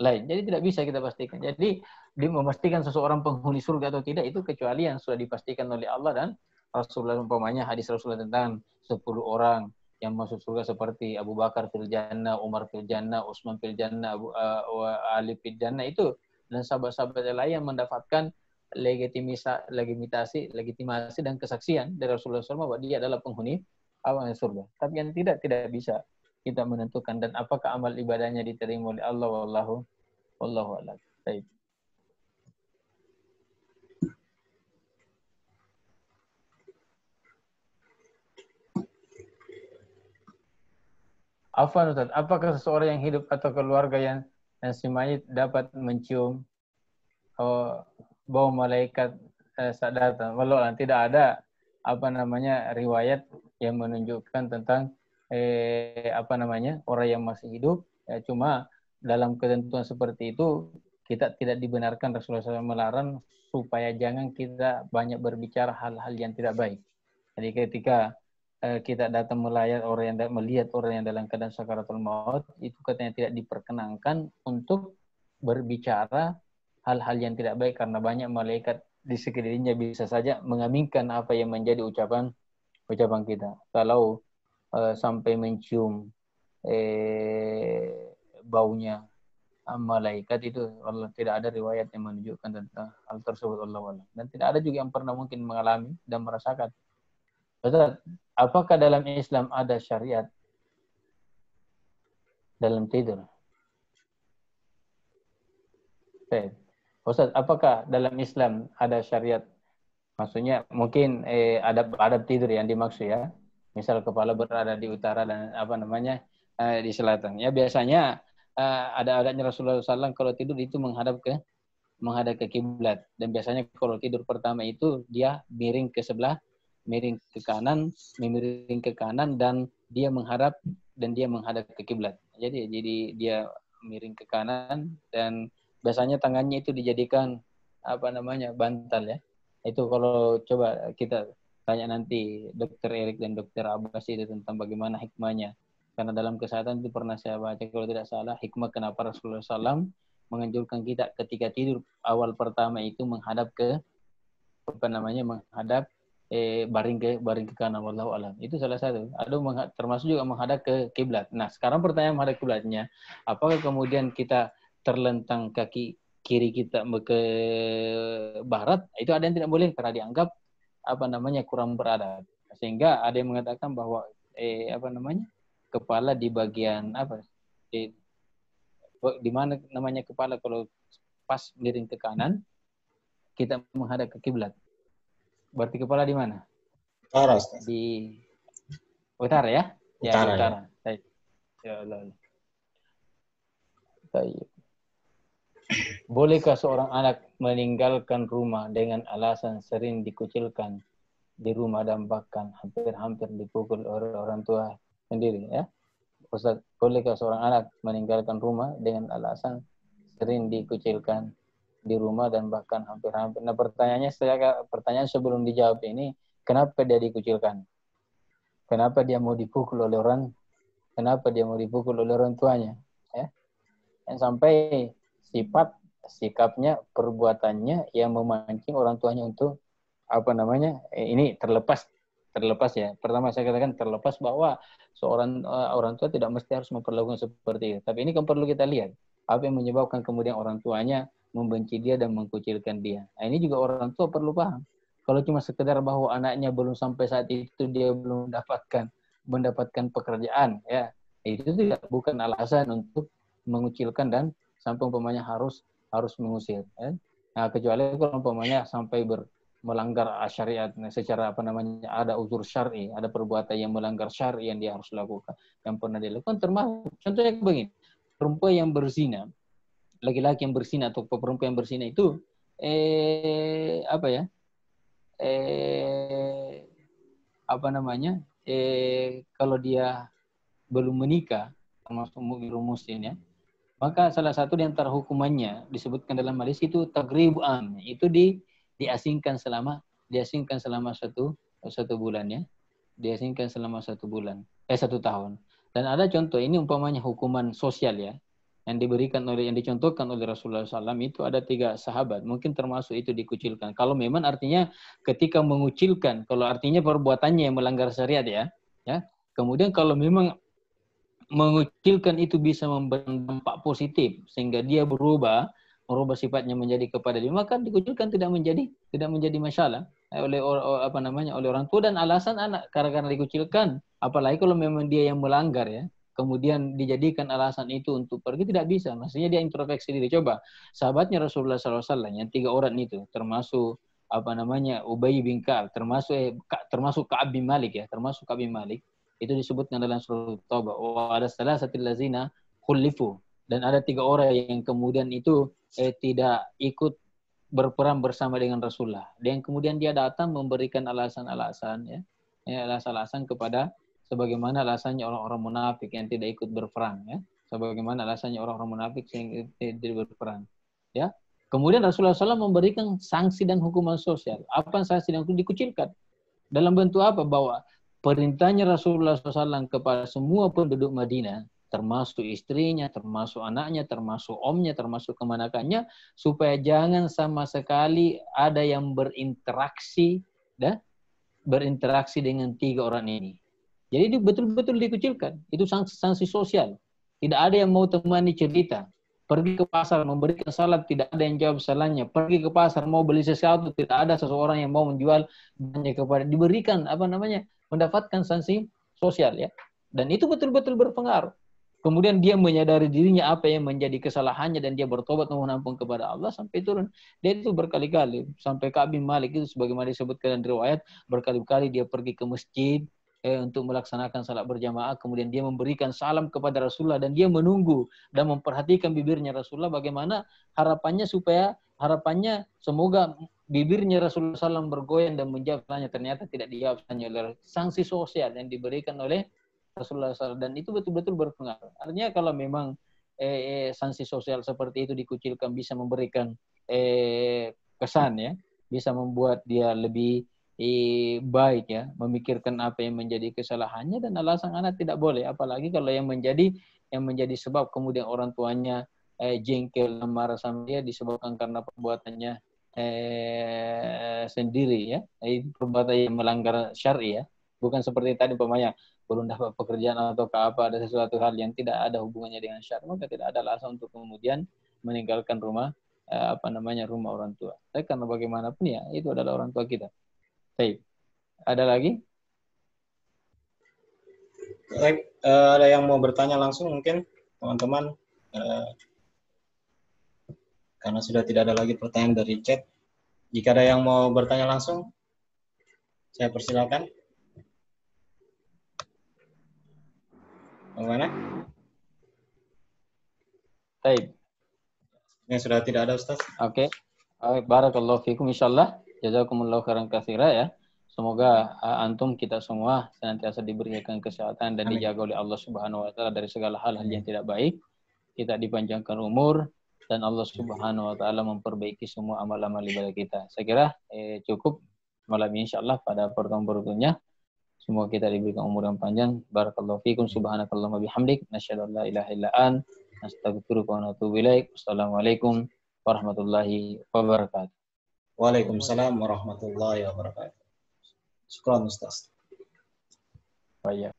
lain? Jadi tidak bisa kita pastikan. Jadi dia memastikan seseorang penghuni surga atau tidak itu kecuali yang sudah dipastikan oleh Allah dan Rasulullah. Umpamanya hadis Rasulullah tentang 10 orang yang masuk surga seperti Abu Bakar fil jannah, Umar fil jannah, Utsman fil jannah, Ali fil jannah, itu dan sahabat-sahabat yang lain yang mendapatkan legitimasi dan kesaksian dari Rasulullah SAW bahwa dia adalah penghuni awal surga. Tapi yang tidak bisa kita menentukan dan apakah amal ibadahnya diterima oleh Allah, wallahu a'lam. Baik. Afwan Ustaz, apakah seseorang yang hidup atau keluarga yang si mayit dapat mencium bau malaikat saat datang? Walau tidak ada riwayat yang menunjukkan tentang orang yang masih hidup, ya, cuma dalam ketentuan seperti itu kita tidak dibenarkan, Rasulullah SAW melarang supaya jangan kita banyak berbicara hal-hal yang tidak baik. Jadi ketika kita datang melihat orang yang dalam keadaan sakaratul maut, itu katanya tidak diperkenankan untuk berbicara hal-hal yang tidak baik karena banyak malaikat di sekelilingnya bisa saja mengaminkan apa yang menjadi ucapan kita. Kalau sampai mencium baunya malaikat, itu Allah tidak ada riwayat yang menunjukkan tentang hal tersebut, Allah. Dan tidak ada juga yang pernah mungkin mengalami dan merasakan. Ustaz, apakah dalam Islam ada syariat dalam tidur? Ustaz, apakah dalam Islam ada syariat? Maksudnya mungkin adab tidur yang dimaksud ya. Misal kepala berada di utara dan di selatan. Ya biasanya ada adatnya Rasulullah SAW kalau tidur itu menghadap ke kiblat. Dan biasanya kalau tidur pertama itu dia miring ke sebelah, miring ke kanan dan dia menghadap ke kiblat. Jadi dia miring ke kanan dan biasanya tangannya itu dijadikan bantal ya. Itu kalau coba kita tanya nanti Dr. Erik dan Dr. Abbas itu tentang bagaimana hikmahnya. Karena dalam kesehatan itu pernah saya baca kalau tidak salah hikmah kenapa Rasulullah SAW menganjurkan kita ketika tidur awal pertama itu menghadap ke baring ke kanan, wallahu alam. Itu salah satu. Ada termasuk juga menghadap ke kiblat. Nah, sekarang pertanyaan menghadap kiblatnya, apakah kemudian kita terlentang kaki kiri kita ke barat? Itu ada yang tidak boleh karena dianggap kurang beradab. Sehingga ada yang mengatakan bahwa kepala di bagian di mana kepala kalau pas miring ke kanan kita menghadap ke kiblat. Berarti kepala di mana? Utara, di utara ya? Utara, ya, di utara. Baik. Ya Allah. Baik. Bolehkah seorang anak meninggalkan rumah dengan alasan sering dikucilkan di rumah dan bahkan hampir dipukul oleh orang tua sendiri ya? Ustaz, bolehkah seorang anak meninggalkan rumah dengan alasan sering dikucilkan di rumah dan bahkan hampir-hampir? Nah, pertanyaan sebelum dijawab ini, kenapa dia dikucilkan? Kenapa dia mau dipukul oleh orang? Kenapa dia mau dipukul oleh orang tuanya? Ya? Dan sampai sikapnya, perbuatannya yang memancing orang tuanya untuk ini terlepas ya. Pertama saya katakan terlepas bahwa seorang orang tua tidak mesti harus memperlakukan seperti itu. Tapi ini kan perlu kita lihat apa yang menyebabkan kemudian orang tuanya membenci dia dan mengkucilkan dia. Nah, ini juga orang tua perlu paham. Kalau cuma sekedar bahwa anaknya belum sampai saat itu dia belum mendapatkan pekerjaan, ya itu bukan alasan untuk mengucilkan dan sampai umpamanya harus mengusir. Nah, kecuali kalau umpamanya sampai melanggar syariat secara ada uzur syar'i, ada perbuatan yang melanggar syar'i yang dia harus lakukan, yang pernah dilakukan, termasuk contohnya begini, perempuan yang berzina, laki-laki yang berzina atau perempuan yang berzina itu kalau dia belum menikah, termasuk muslim ya, maka salah satu di antara hukumannya disebutkan dalam hadis itu taghribu am, itu diasingkan selama satu bulan ya, diasingkan selama 1 tahun. Dan ada contoh ini umpamanya hukuman sosial ya, yang dicontohkan oleh Rasulullah SAW itu ada 3 sahabat, mungkin termasuk itu dikucilkan. Kalau memang artinya ketika mengucilkan, kalau artinya perbuatannya yang melanggar syariat ya. Kemudian kalau memang mengucilkan itu bisa memberi dampak positif sehingga dia merubah sifatnya menjadi kepada dia, maka dikucilkan tidak menjadi masalah oleh orang tua dan alasan anak karena dikucilkan. Apalagi kalau memang dia yang melanggar ya, kemudian dijadikan alasan itu untuk pergi, tidak bisa. Maksudnya dia introspeksi diri. Coba sahabatnya Rasulullah SAW yang 3 orang itu, termasuk Ubay bin Ka'ab, termasuk Ka'ab bin Malik ya, itu disebutkan dalam surah Taubah. Ada salasatil lazina khulifu, dan ada 3 orang yang kemudian itu tidak ikut berperang bersama dengan Rasulullah. Dan kemudian dia datang memberikan alasan-alasan alasan kepada sebagaimana alasannya orang-orang munafik yang tidak ikut berperang ya. Sebagaimana alasannya orang-orang munafik yang tidak berperang. Ya. Kemudian Rasulullah SAW memberikan sanksi dan hukuman sosial. Apa sanksi dan hukuman? Dikucilkan. Dalam bentuk apa? Bahwa perintahnya Rasulullah SAW kepada semua penduduk Madinah, termasuk istrinya, termasuk anaknya, termasuk omnya, termasuk kemanakannya, supaya jangan sama sekali ada yang berinteraksi dengan 3 orang ini. Jadi itu betul-betul dikucilkan. Itu sanksi sosial. Tidak ada yang mau temani cerita. Pergi ke pasar memberikan salam, tidak ada yang jawab salahnya. Pergi ke pasar mau beli sesuatu, tidak ada seseorang yang mau menjual kepada diberikan mendapatkan sanksi sosial ya. Dan itu betul-betul berpengaruh. Kemudian dia menyadari dirinya apa yang menjadi kesalahannya dan dia bertobat memohon ampun kepada Allah sampai turun. Dia itu berkali-kali sampai Ka'ab bin Malik itu sebagaimana disebutkan dalam riwayat, berkali-kali dia pergi ke masjid untuk melaksanakan salat berjamaah, kemudian dia memberikan salam kepada Rasulullah dan dia menunggu dan memperhatikan bibirnya Rasulullah bagaimana harapannya semoga bibirnya Rasulullah SAW bergoyang dan menjawab salahnya, ternyata tidak dijawab oleh sanksi sosial yang diberikan oleh Rasulullah SAW, dan itu betul-betul berpengaruh. Artinya kalau memang sanksi sosial seperti itu dikucilkan bisa memberikan kesan ya, bisa membuat dia lebih baik ya, memikirkan apa yang menjadi kesalahannya, dan alasan anak tidak boleh, apalagi kalau yang menjadi sebab kemudian orang tuanya jengkel marah sama dia disebabkan karena perbuatannya sendiri ya, perbuatan yang melanggar syar'i ya, bukan seperti tadi umpamanya belum dapat pekerjaan atau apa, ada sesuatu hal yang tidak ada hubungannya dengan syar'i, maka tidak ada alasan untuk kemudian meninggalkan rumah rumah orang tua. Tapi karena bagaimanapun ya itu adalah orang tua kita. Baik. Ada lagi? Baik, ada yang mau bertanya langsung mungkin teman-teman, karena sudah tidak ada lagi pertanyaan dari chat. Jika ada yang mau bertanya langsung, saya persilakan. Bagaimana? Baik. Yang sudah tidak ada, Ustaz. Oke. Barakallahu fikum, insyaallah. Jazakumullahu khairan katsira ya. Semoga antum kita semua senantiasa diberikan kesehatan dan Amin. dijaga oleh Allah Subhanahu wa taala dari segala hal-hal yang tidak baik. Kita dipanjangkan umur dan Allah Subhanahu wa taala memperbaiki semua amal-amal ibadah kita. Saya kira cukup malam ini insyaallah. Pada pertemuan berikutnya semua kita diberikan umur yang panjang. Barakallahu fikum, subhanakallahumma bihamdik, nasyhadu an la ilaha illa anta, nastaghfiruka wa natubu ilaik. Wassalamualaikum warahmatullahi wabarakatuh. Waalaikumsalam warahmatullahi wabarakatuh. Syukran, Ustaz. Baik.